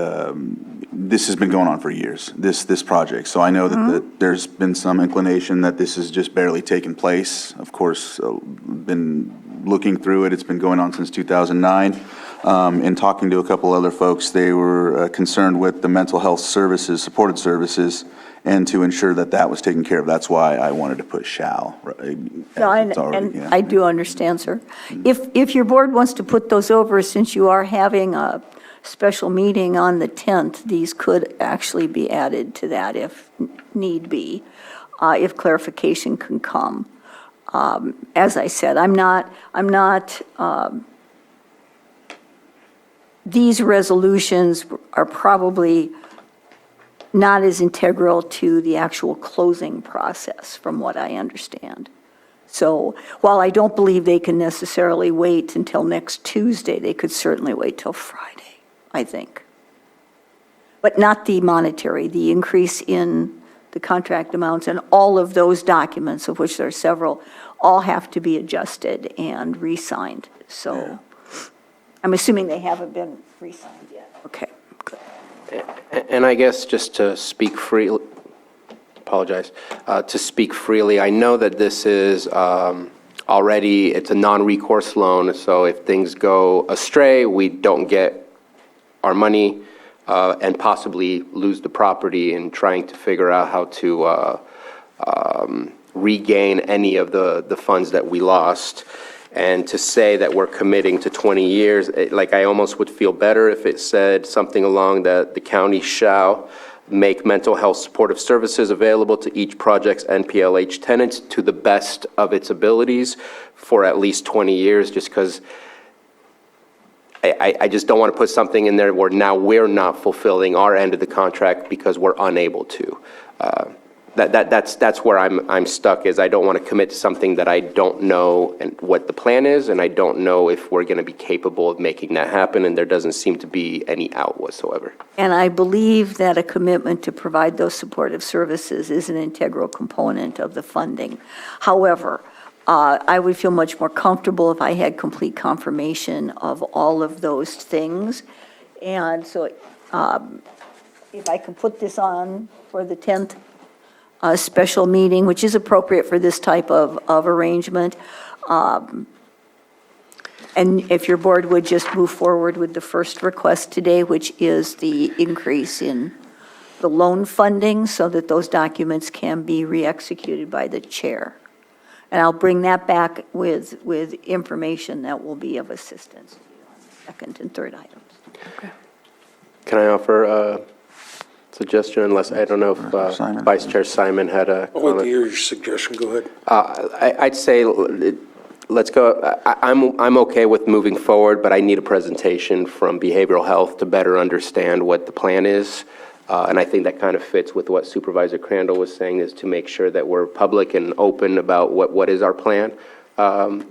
this has been going on for years, this project. So I know that there's been some inclination that this has just barely taken place. Of course, been looking through it. It's been going on since 2009. And talking to a couple other folks, they were concerned with the mental health services, supported services, and to ensure that that was taken care of. That's why I wanted to put shall. Right? I do understand, sir. If your board wants to put those over, since you are having a special meeting on the 10th, these could actually be added to that if need be, if clarification can come. As I said, I'm not. These resolutions are probably not as integral to the actual closing process, from what I understand. So while I don't believe they can necessarily wait until next Tuesday, they could certainly wait till Friday, I think. But not the monetary, the increase in the contract amounts and all of those documents, of which there are several, all have to be adjusted and re-signed. So I'm assuming they haven't been re-signed yet. Okay. And I guess just to speak freely, to speak freely, I know that this is already, it's a non-recourse loan, so if things go astray, we don't get our money and possibly lose the property in trying to figure out how to regain any of the funds that we lost. And to say that we're committing to 20 years, like I almost would feel better if it said something along that the county shall make mental health supportive services available to each project's NPLH tenants to the best of its abilities for at least 20 years, just because I just don't want to put something in there where now we're not fulfilling our end of the contract because we're unable to. That's where I'm stuck, is I don't want to commit to something that I don't know and what the plan is, and I don't know if we're going to be capable of making that happen, and there doesn't seem to be any out whatsoever. And I believe that a commitment to provide those supportive services is an integral component of the funding. However, I would feel much more comfortable if I had complete confirmation of all of those things. And so if I can put this on for the 10th special meeting, which is appropriate for this type of arrangement, and if your board would just move forward with the first request today, which is the increase in the loan funding so that those documents can be re-executed by the chair. And I'll bring that back with information that will be of assistance to you on the second and third items. Can I offer a suggestion, unless, I don't know if Vice Chair Simon had a I'd like to comment? hear your suggestion, go ahead. I'd say, let's go, I'm okay with moving forward, but I need a presentation from behavioral health to better understand what the plan is. And I think that kind of fits with what Supervisor Crandall was saying, is to make sure that we're public and open about what is our plan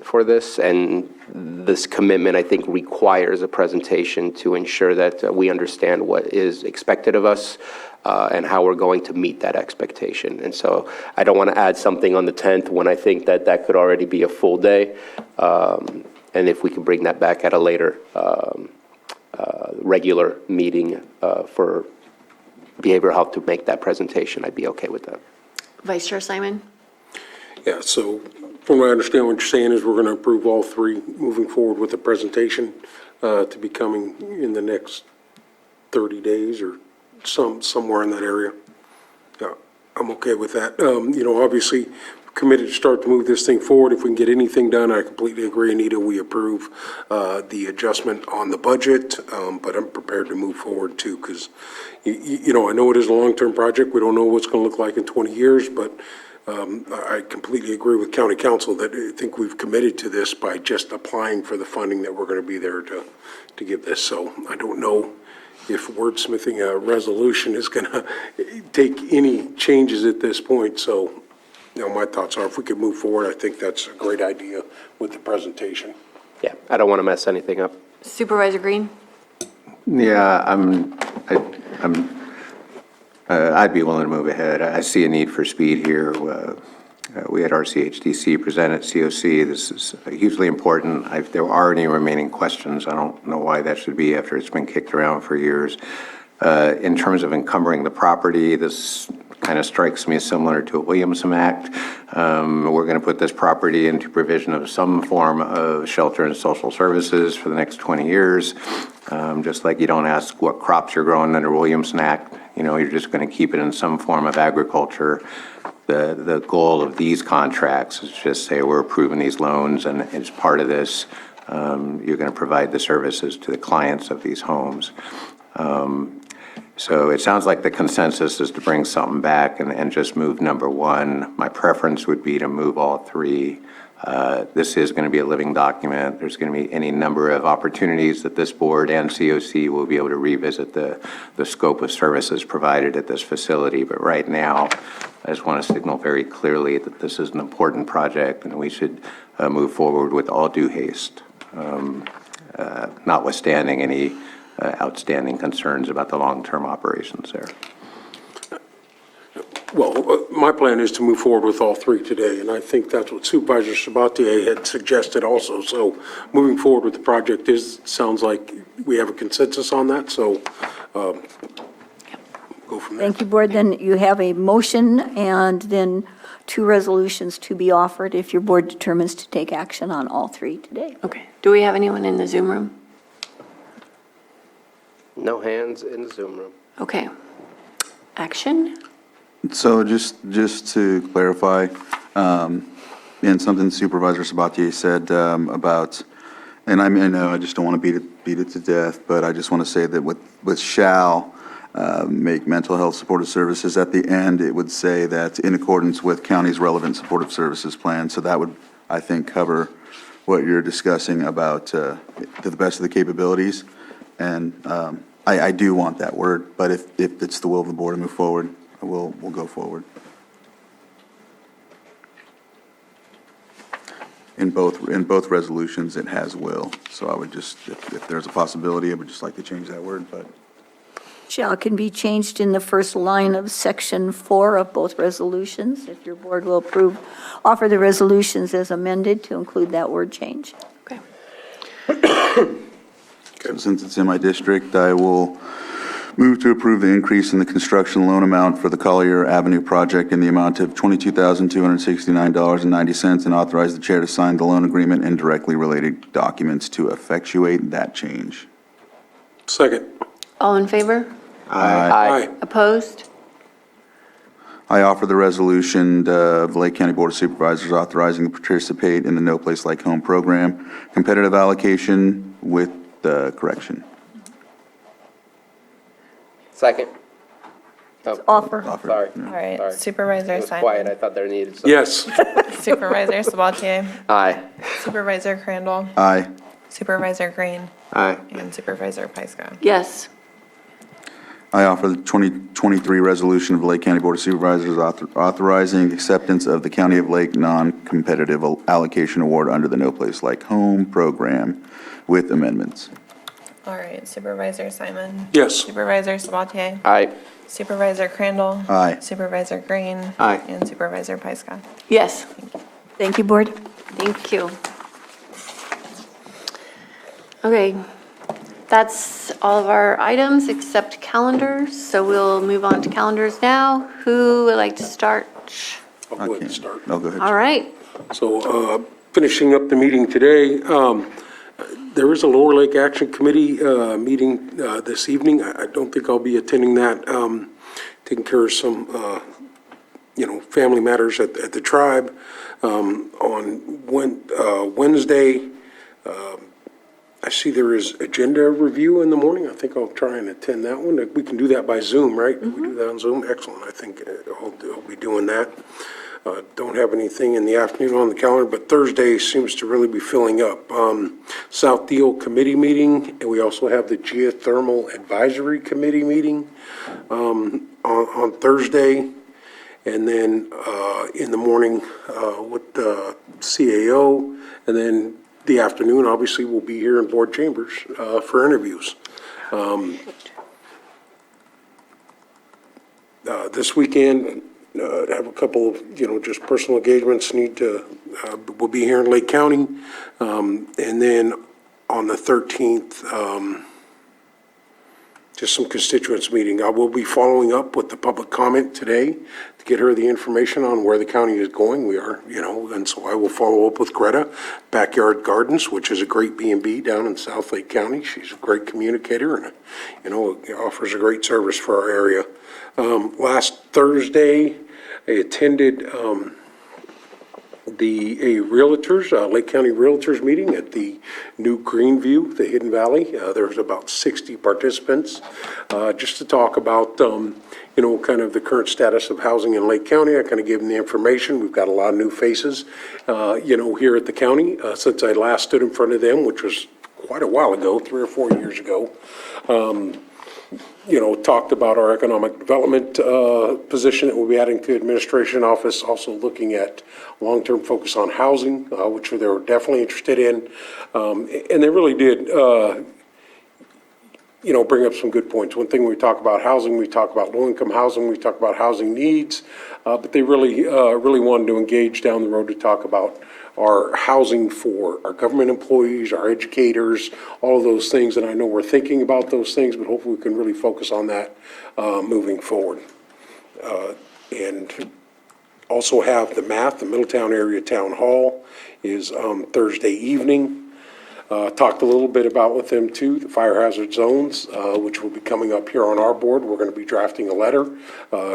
for this. And this commitment, I think, requires a presentation to ensure that we understand what is expected of us and how we're going to meet that expectation. And so I don't want to add something on the 10th when I think that could already be a full day. And if we can bring that back at a later regular meeting for behavioral health to make that presentation, I'd be okay with that. Vice Chair Simon? Yeah, so from what I understand, what you're saying is we're going to approve all three moving forward with the presentation to be coming in the next 30 days or somewhere in that area. Yeah, I'm okay with that. Obviously committed to start to move this thing forward. If we can get anything done, I completely agree, Anita, we approve the adjustment on the budget, but I'm prepared to move forward too, because, I know it is a long-term project. We don't know what's going to look like in 20 years, but I completely agree with County Council that I think we've committed to this by just applying for the funding that we're going to be there to give this. So I don't know if wordsmithing a resolution is going to take any changes at this point. So, my thoughts are if we could move forward, I think that's a great idea with the presentation. Yeah, I don't want to mess anything up. Supervisor Green? Yeah, I'd be willing to move ahead. I see a need for speed here. We had our CHDC present at COC. This is hugely important. If there are any remaining questions, I don't know why that should be after it's been kicked around for years. In terms of encumbering the property, this kind of strikes me as similar to a Williamson Act. We're going to put this property into provision of some form of shelter and social services for the next 20 years. Just like you don't ask what crops you're growing under Williamson Act, you're just going to keep it in some form of agriculture. The goal of these contracts is just say we're approving these loans, and as part of this, you're going to provide the services to the clients of these homes. So it sounds like the consensus is to bring something back and just move number one. My preference would be to move all three. This is going to be a living document. There's going to be any number of opportunities that this board and COC will be able to revisit the scope of services provided at this facility. But right now, I just want to signal very clearly that this is an important project and we should move forward with all due haste, notwithstanding any outstanding concerns about the long-term operations there. Well, my plan is to move forward with all three today, and I think that's what Supervisor Sabatier had suggested also. So moving forward with the project sounds like we have a consensus on that, so go from there. Thank you, Board. Then you have a motion and then two resolutions to be offered if your board determines to take action on all three today. Okay. Do we have anyone in the Zoom room? No hands in the Zoom room. Okay. Action? So just to clarify, and something Supervisor Sabatier said about, and I know I just don't want to beat it to death, but I just want to say that with shall make mental health supportive services, at the end, it would say that in accordance with county's relevant supportive services plan. So that would, I think, cover what you're discussing about to the best of the capabilities. And I do want that word, but if it's the will of the board to move forward, we'll go forward. In both resolutions, it has will. So I would just, if there's a possibility, I would just like to change that word, but. Shall can be changed in the first line of section 4 of both resolutions. If your board will approve, offer the resolutions as amended to include that word change. Okay. So since it's in my district, I will move to approve the increase in the construction loan amount for the Collier Avenue project in the amount of $22,269.90 and authorize the chair to sign the loan agreement and directly related documents to effectuate that change. Second. All in favor? Aye. Opposed? I offer the resolution of the Lake County Board of Supervisors authorizing to participate in the No Place Like Home program, competitive allocation with correction. Second. Offer. Sorry. Yeah. All right, Sorry. Supervisor It was Simon. quiet. I thought there needed something. Yes. Supervisor Sabatier. Aye. Supervisor Crandall. Aye. Supervisor Green. Aye. And Supervisor Pyska. Yes. I offer the 2023 resolution of the Lake County Board of Supervisors authorizing acceptance of the County of Lake non-competitive allocation award under the No Place Like Home program with amendments. All right, Supervisor Simon. Yes. Supervisor Sabatier. Aye. Supervisor Crandall. Aye. Supervisor Green. Aye. And Supervisor Pyska. Yes. Thank you, board. Thank you. Okay, that's all of our items except calendars, so we'll move on to calendars now. Who would like to start? I'll go ahead and start. I'll go ahead. All right. So, finishing up the meeting today, there is a Lower Lake Action Committee meeting this evening. I don't think I'll be attending that, taking care of some, family matters at the tribe. On Wednesday, I see there is agenda review in the morning. I think I'll try and attend that one. We can do that by Zoom, right? We do that on Zoom? Excellent. I think I'll be doing that. Don't have anything in the afternoon on the calendar, but Thursday seems to really be filling up. South Deal Committee meeting, and we also have the Geothermal Advisory Committee meeting on Thursday. And then in the morning with the CAO, and then the afternoon, obviously, we'll be here in board chambers for interviews. This weekend, I have a couple of, just personal engagements we'll be here in Lake County. And then on the 13th, just some constituents meeting. I will be following up with the public comment today to get her the information on where the county is going. We are, and so I will follow up with Greta, Backyard Gardens, which is a great B&B down in South Lake County. She's a great communicator and, offers a great service for our area. Last Thursday, I attended a Realtors, Lake County Realtors meeting at the new Greenview, the Hidden Valley. There was about 60 participants, just to talk about, kind of the current status of housing in Lake County. I kind of gave them the information. We've got a lot of new faces, here at the county, since I last stood in front of them, which was quite a while ago, 3 or 4 years ago. Talked about our economic development position that we'll be adding to the administration office, also looking at long-term focus on housing, which they were definitely interested in. And they really did, bring up some good points. One thing, we talk about housing, we talk about low-income housing, we talk about housing needs, but they really wanted to engage down the road to talk about our housing for our government employees, our educators, all of those things. And I know we're thinking about those things, but hopefully we can really focus on that moving forward. And also have the Middletown Area Town Hall is Thursday evening. Talked a little bit about with them too, the fire hazard zones, which will be coming up here on our board. We're going to be drafting a letter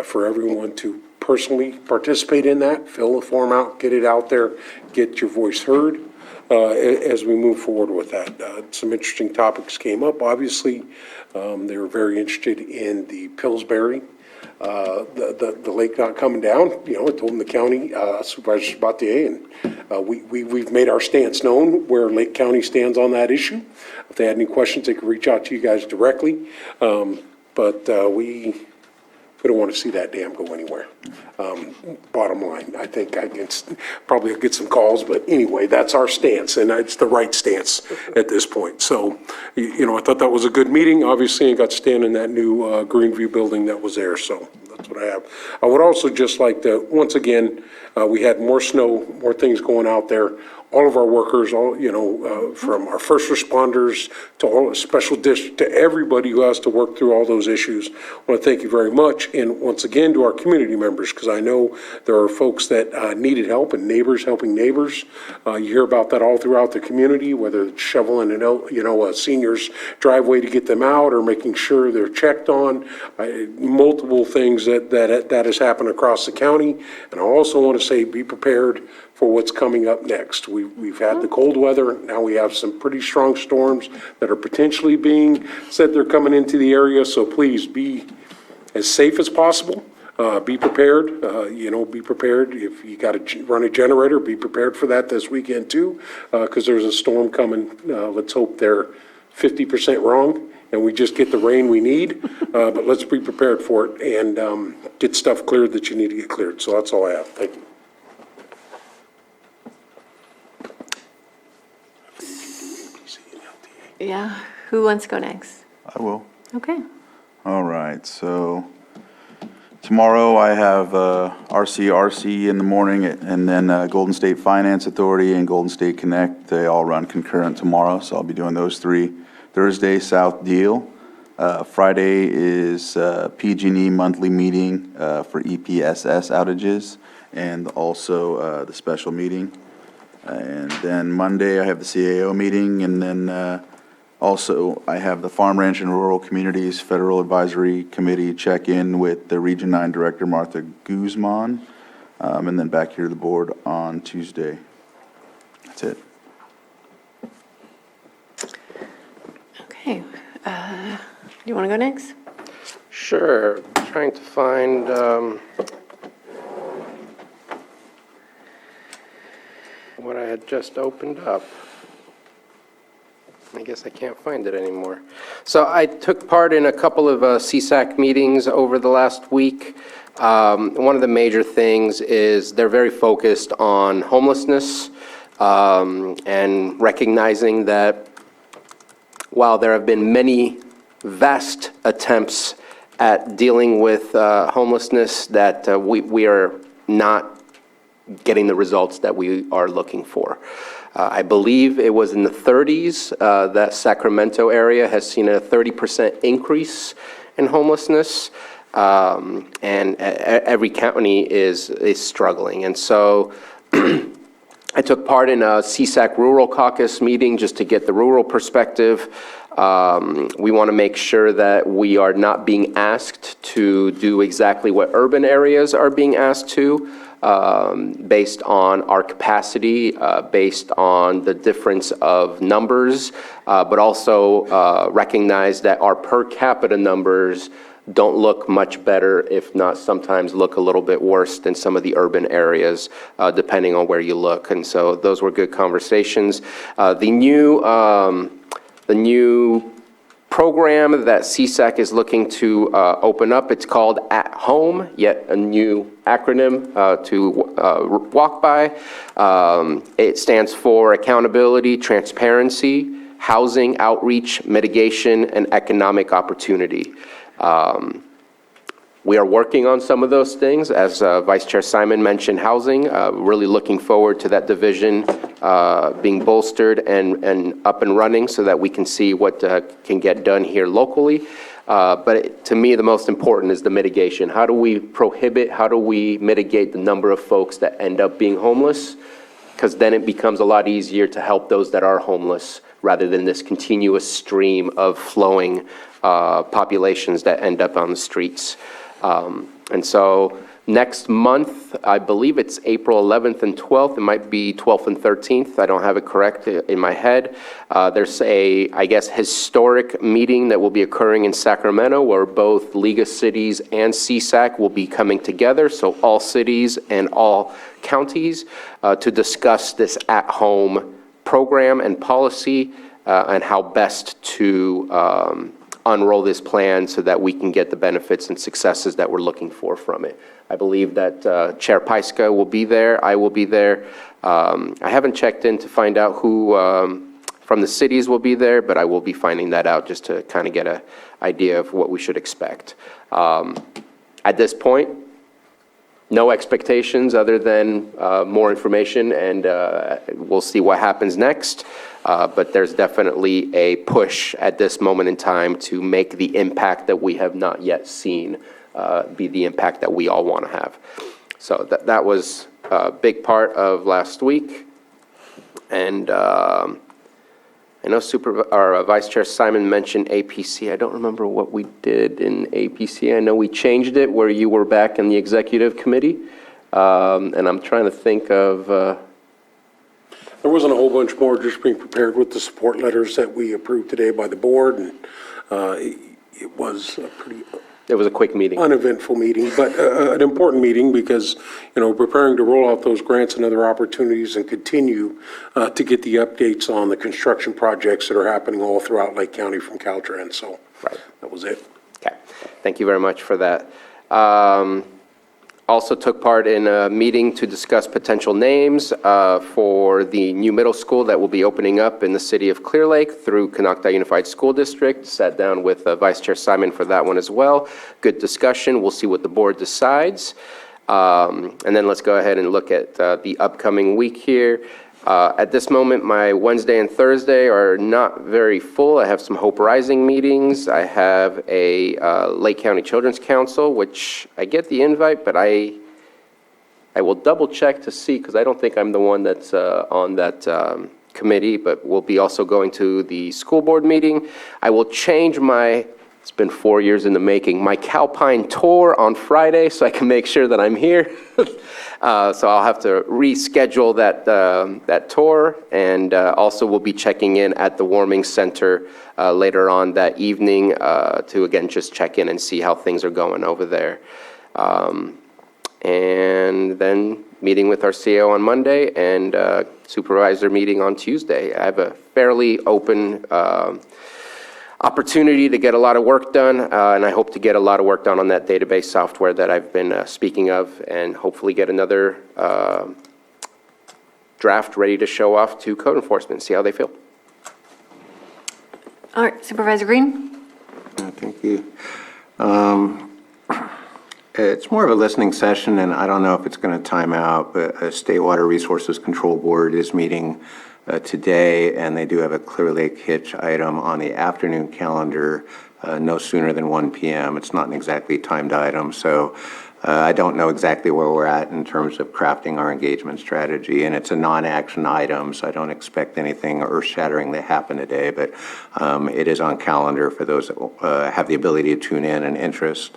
for everyone to personally participate in that, fill the form out, get it out there, get your voice heard as we move forward with that. Some interesting topics came up. Obviously, they were very interested in the Pillsbury, the lake not coming down. I told them the county Supervisor Sabatier, and we've made our stance known where Lake County stands on that issue. If they had any questions, they could reach out to you guys directly. But We don't want to see that dam go anywhere. Bottom line, I think I can probably get some calls, but anyway, that's our stance, and it's the right stance at this point. So, I thought that was a good meeting. Obviously, I got to stand in that new Greenview building that was there, so that's what I have. I would also just like to, once again, we had more snow, more things going out there. All of our workers, from our first responders to all special district, to everybody who has to work through all those issues. I want to thank you very much. And once again, to our community members, because I know there are folks that needed help and neighbors helping neighbors. You hear about that all throughout the community, whether it's shoveling a senior's driveway to get them out or making sure they're checked on. Multiple things that has happened across the county. And I also want to say, be prepared for what's coming up next. We've had the cold weather. Now we have some pretty strong storms that are potentially being said they're coming into the area. So please be as safe as possible. Be prepared. Be prepared. If you got to run a generator, be prepared for that this weekend too, because there's a storm coming. Let's hope they're 50% wrong and we just get the rain we need. But let's be prepared for it and get stuff cleared that you need to get cleared. So that's all I have. Thank you. Yeah, who wants to go next? I will. Okay. All right, so tomorrow I have RCRC in the morning, and then Golden State Finance Authority and Golden State Connect. They all run concurrent tomorrow, so I'll be doing those three. Thursday, South Deal. Friday is PG&E monthly meeting for EPSS outages, and also the special meeting. And then Monday, I have the CAO meeting, and then also I have the Farm, Ranch, and Rural Communities Federal Advisory Committee check-in with the Region 9 Director, Martha Guzman, and then back here to the board on Tuesday. That's it. Okay. You want to go next? Sure. Trying to find what I had just opened up. I guess I can't find it anymore. So I took part in a couple of CSAC meetings over the last week. One of the major things is they're very focused on homelessness and recognizing that while there have been many vast attempts at dealing with homelessness, that we are not getting the results that we are looking for. I believe it was in the 30s that Sacramento area has seen a 30% increase in homelessness, and every county is struggling. And so I took part in a CSAC Rural Caucus meeting just to get the rural perspective. We want to make sure that we are not being asked to do exactly what urban areas are being asked to, based on our capacity, based on the difference of numbers, but also recognize that our per capita numbers don't look much better, if not sometimes look a little bit worse than some of the urban areas, depending on where you look. And so those were good conversations. The new program that CSAC is looking to open up, it's called At Home, yet a new acronym to walk by. It stands for Accountability, Transparency, Housing, Outreach, Mitigation, and Economic Opportunity. We are working on some of those things. As Vice Chair Simon mentioned, housing, really looking forward to that division being bolstered and up and running so that we can see what can get done here locally. But to me, the most important is the mitigation. How do we prohibit, how do we mitigate the number of folks that end up being homeless? Because then it becomes a lot easier to help those that are homeless rather than this continuous stream of flowing populations that end up on the streets. And so next month, I believe it's April 11th and 12th. It might be 12th and 13th. I don't have it correct in my head. There's a, I guess, historic meeting that will be occurring in Sacramento where both League of Cities and CSAC will be coming together. So all cities and all counties to discuss this at-home program and policy and how best to unroll this plan so that we can get the benefits and successes that we're looking for from it. I believe that Chair Pyska will be there. I will be there. I haven't checked in to find out who from the cities will be there, but I will be finding that out just to kind of get an idea of what we should expect. At this point, no expectations other than more information, and we'll see what happens next. But there's definitely a push at this moment in time to make the impact that we have not yet seen be the impact that we all want to have. So that was a big part of last week. And I know Vice Chair Simon mentioned APC. I don't remember what we did in APC. I know we changed it where you were back in the executive committee. And I'm trying to think of... There wasn't a whole bunch more, just being prepared with the support letters that we approved today by the board. And it was a pretty... It was a quick meeting. Uneventful meeting, but an important meeting because, preparing to roll out those grants and other opportunities and continue to get the updates on the construction projects that are happening all throughout Lake County from Caltrans. So that was it. Okay. Thank you very much for that. Also took part in a meeting to discuss potential names for the new middle school that will be opening up in the city of Clear Lake through Canocta Unified School District. Sat down with Vice Chair Simon for that one as well. Good discussion. We'll see what the board decides. And then let's go ahead and look at the upcoming week here. At this moment, my Wednesday and Thursday are not very full. I have some Hope Rising meetings. I have a Lake County Children's Council, which I get the invite, but I will double check to see because I don't think I'm the one that's on that committee, but we'll be also going to the school board meeting. I will change it's been 4 years in the making, my Calpine tour on Friday so I can make sure that I'm here. So I'll have to reschedule that tour, and also we'll be checking in at the warming center later on that evening to again just check in and see how things are going over there. And then meeting with our CEO on Monday and supervisor meeting on Tuesday. I have a fairly open opportunity to get a lot of work done, and I hope to get a lot of work done on that database software that I've been speaking of, and hopefully get another draft ready to show off to code enforcement, see how they feel. All right, Supervisor Green? Thank you. It's more of a listening session, and I don't know if it's going to time out, but a State Water Resources Control Board is meeting today, and they do have a Clear Lake Hitch item on the afternoon calendar, no sooner than 1 p.m. It's not an exactly timed item, so I don't know exactly where we're at in terms of crafting our engagement strategy, and it's a non-action item, so I don't expect anything earth-shattering to happen today, but it is on calendar for those that have the ability to tune in and interest.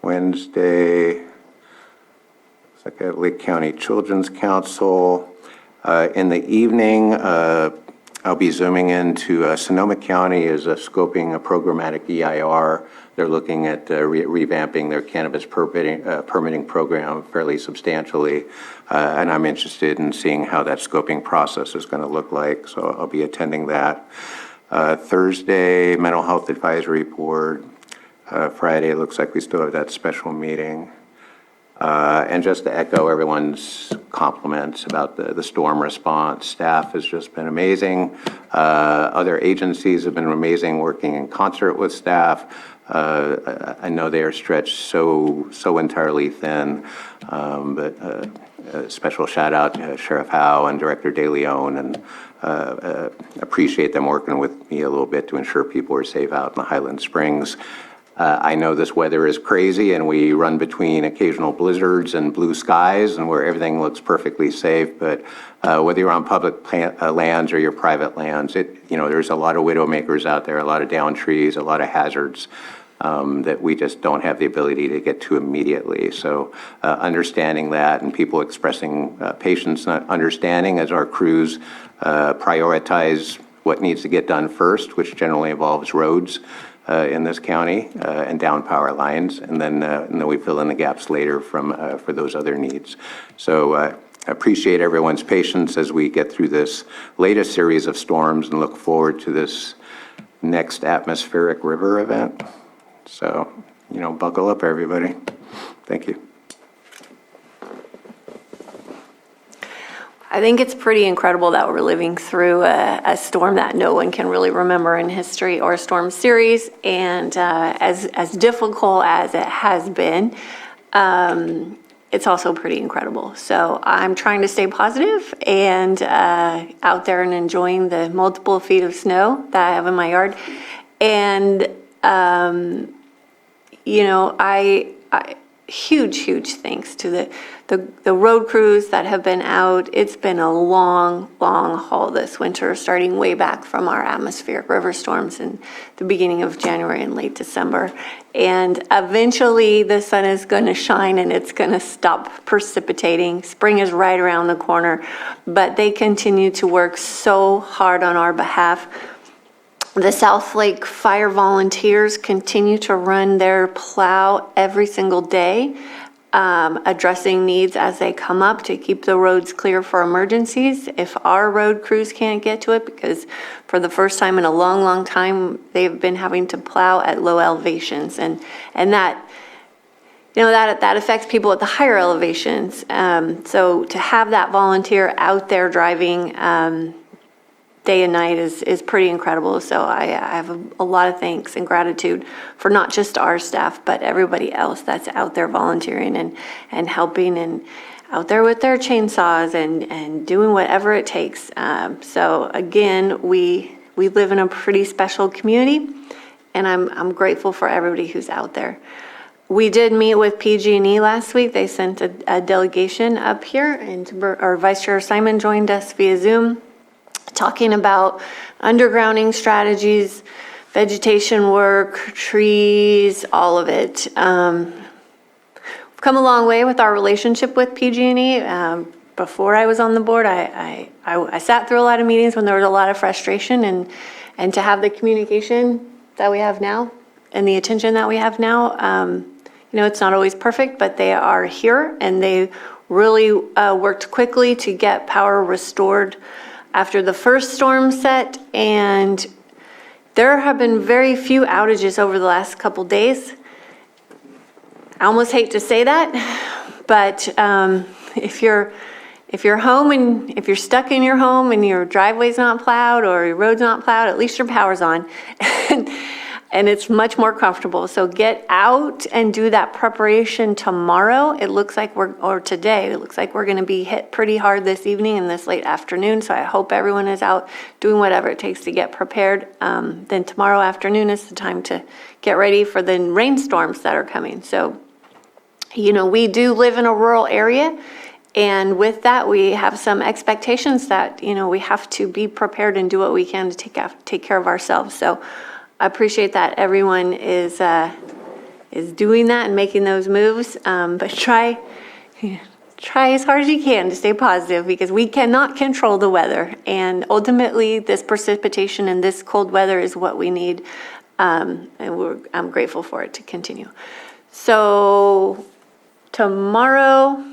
Wednesday, it's like a Lake County Children's Council. In the evening, I'll be zooming into Sonoma County is scoping a programmatic EIR. They're looking at revamping their cannabis permitting program fairly substantially, and I'm interested in seeing how that scoping process is going to look like, so I'll be attending that. Thursday, Mental Health Advisory Board. Friday, it looks like we still have that special meeting. And just to echo everyone's compliments about the storm response, staff has just been amazing. Other agencies have been amazing working in concert with staff. I know they are stretched so entirely thin, but a special shout out to Sheriff Howe and Director De Leon, and appreciate them working with me a little bit to ensure people are safe out in the Highland Springs. I know this weather is crazy, and we run between occasional blizzards and blue skies, and where everything looks perfectly safe. But whether you're on public lands or your private lands, there's a lot of widowmakers out there, a lot of downed trees, a lot of hazards that we just don't have the ability to get to immediately. So understanding that, and people expressing patience and understanding as our crews prioritize what needs to get done first, which generally involves roads in this county and down power lines, and then we fill in the gaps later for those other needs. So I appreciate everyone's patience as we get through this latest series of storms and look forward to this next atmospheric river event. So, buckle up, everybody. Thank you. I think it's pretty incredible that we're living through a storm that no one can really remember in history, or a storm series. And as difficult as it has been, it's also pretty incredible. So I'm trying to stay positive and out there and enjoying the multiple feet of snow that I have in my yard. And, huge thanks to the road crews that have been out. It's been a long haul this winter, starting way back from our atmospheric river storms in the beginning of January and late December. And eventually the sun is going to shine and it's going to stop precipitating. Spring is right around the corner, but they continue to work so hard on our behalf. The South Lake Fire Volunteers continue to run their plow every single day, addressing needs as they come up to keep the roads clear for emergencies. If our road crews can't get to it, because for the first time in a long time, they've been having to plow at low elevations, and that that affects people at the higher elevations. So to have that volunteer out there driving day and night is pretty incredible. So I have a lot of thanks and gratitude for not just our staff, but everybody else that's out there volunteering and helping and out there with their chainsaws and doing whatever it takes. So again, we live in a pretty special community, and I'm grateful for everybody who's out there. We did meet with PG&E last week. They sent a delegation up here, and our Vice Chair Simon joined us via Zoom, talking about undergrounding strategies, vegetation work, trees, all of it. We've come a long way with our relationship with PG&E. Before I was on the board, I sat through a lot of meetings when there was a lot of frustration, and to have the communication that we have now and the attention that we have now, it's not always perfect, but they are here, and they really worked quickly to get power restored after the first storm set, and there have been very few outages over the last couple days. I almost hate to say that, but if you're home and if you're stuck in your home and your driveway's not plowed or your road's not plowed, at least your power's on. And it's much more comfortable. So get out and do that preparation tomorrow. It looks like today, it looks like we're going to be hit pretty hard this evening and this late afternoon. So I hope everyone is out doing whatever it takes to get prepared. Then tomorrow afternoon is the time to get ready for the rainstorms that are coming. So, we do live in a rural area. And with that, we have some expectations that, we have to be prepared and do what we can to take care of ourselves. So I appreciate that everyone is doing that and making those moves, but try as hard as you can to stay positive, because we cannot control the weather, and ultimately this precipitation and this cold weather is what we need, and I'm grateful for it to continue. So tomorrow,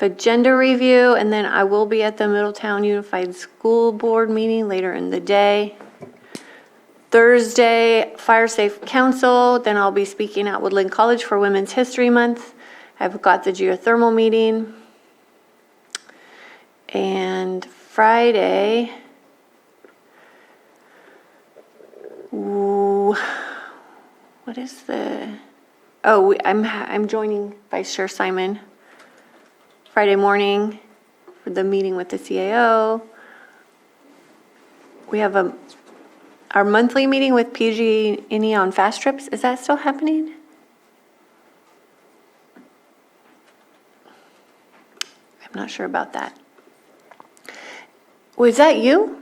agenda review, and then I will be at the Middletown Unified School Board meeting later in the day. Thursday, Fire Safe Council, then I'll be speaking at Woodland College for Women's History Month. I've got the geothermal meeting. And Friday, I'm joining Vice Chair Simon Friday morning for the meeting with the CAO. We have our monthly meeting with PG&E on fast trips. Is that still happening? I'm not sure about that. Was that you?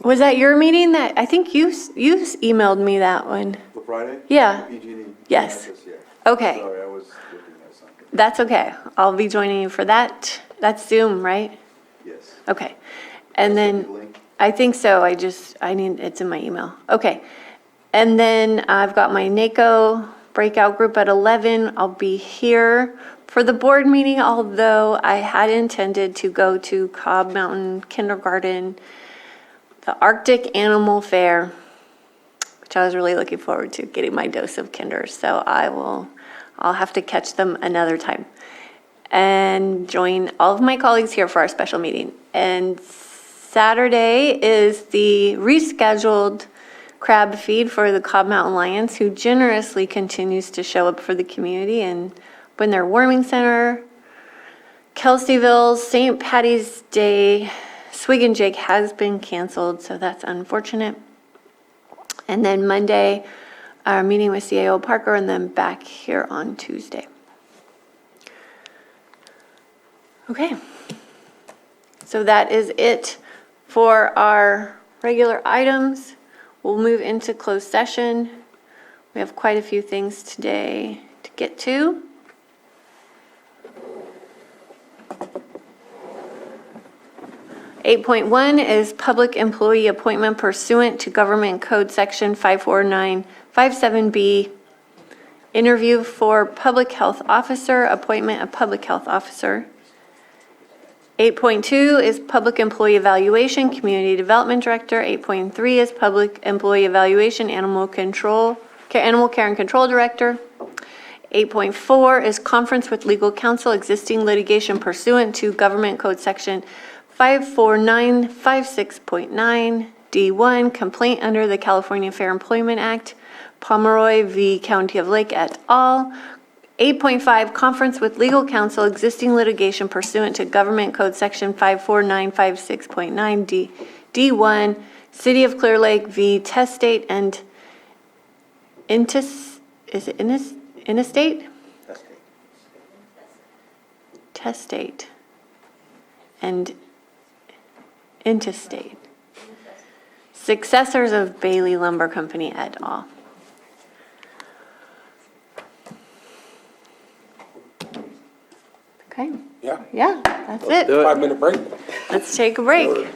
Was that your meeting? That I think you emailed me that one. The Friday? Yeah. PG&E. Yes. Yeah. Okay. Sorry, I was looking at something. That's okay. I'll be joining you for that. That's Zoom, right? Yes. Okay. And then I think so. It's in my email. Okay. And then I've got my NACO breakout group at 11. I'll be here for the board meeting, although I had intended to go to Cobb Mountain Kindergarten the Arctic Animal Fair, which I was really looking forward to, getting my dose of Kinders. So I'll have to catch them another time and join all of my colleagues here for our special meeting. And Saturday is the rescheduled crab feed for the Cobb Mountain Lions, who generously continues to show up for the community and open their warming center. Kelseyville's St. Patty's Day Swig and Jake has been canceled, so that's unfortunate. And then Monday, our meeting with CAO Parker, and then back here on Tuesday. Okay. So that is it for our regular items. We'll move into closed session. We have quite a few things today to get to. .1 is public employee appointment pursuant to Government Code Section 54957B. Interview for public health officer, appointment of public health officer. 8.2 is public employee evaluation, community development director. 8.3 is public employee evaluation, animal care and control director. 8.4 is conference with legal counsel, existing litigation pursuant to Government Code Section 54956.9. D1, complaint under the California Fair Employment Act, Pomeroy v. County of Lake et al. 8.5, conference with legal counsel, existing litigation pursuant to Government Code Section 54956.9. D1, City of Clear Lake v. Testate and Interstate? Testate and Interstate. Successors of Bailey Lumber Company et al. Okay. Yeah. Yeah, that's it. 5-minute break. Let's take a break.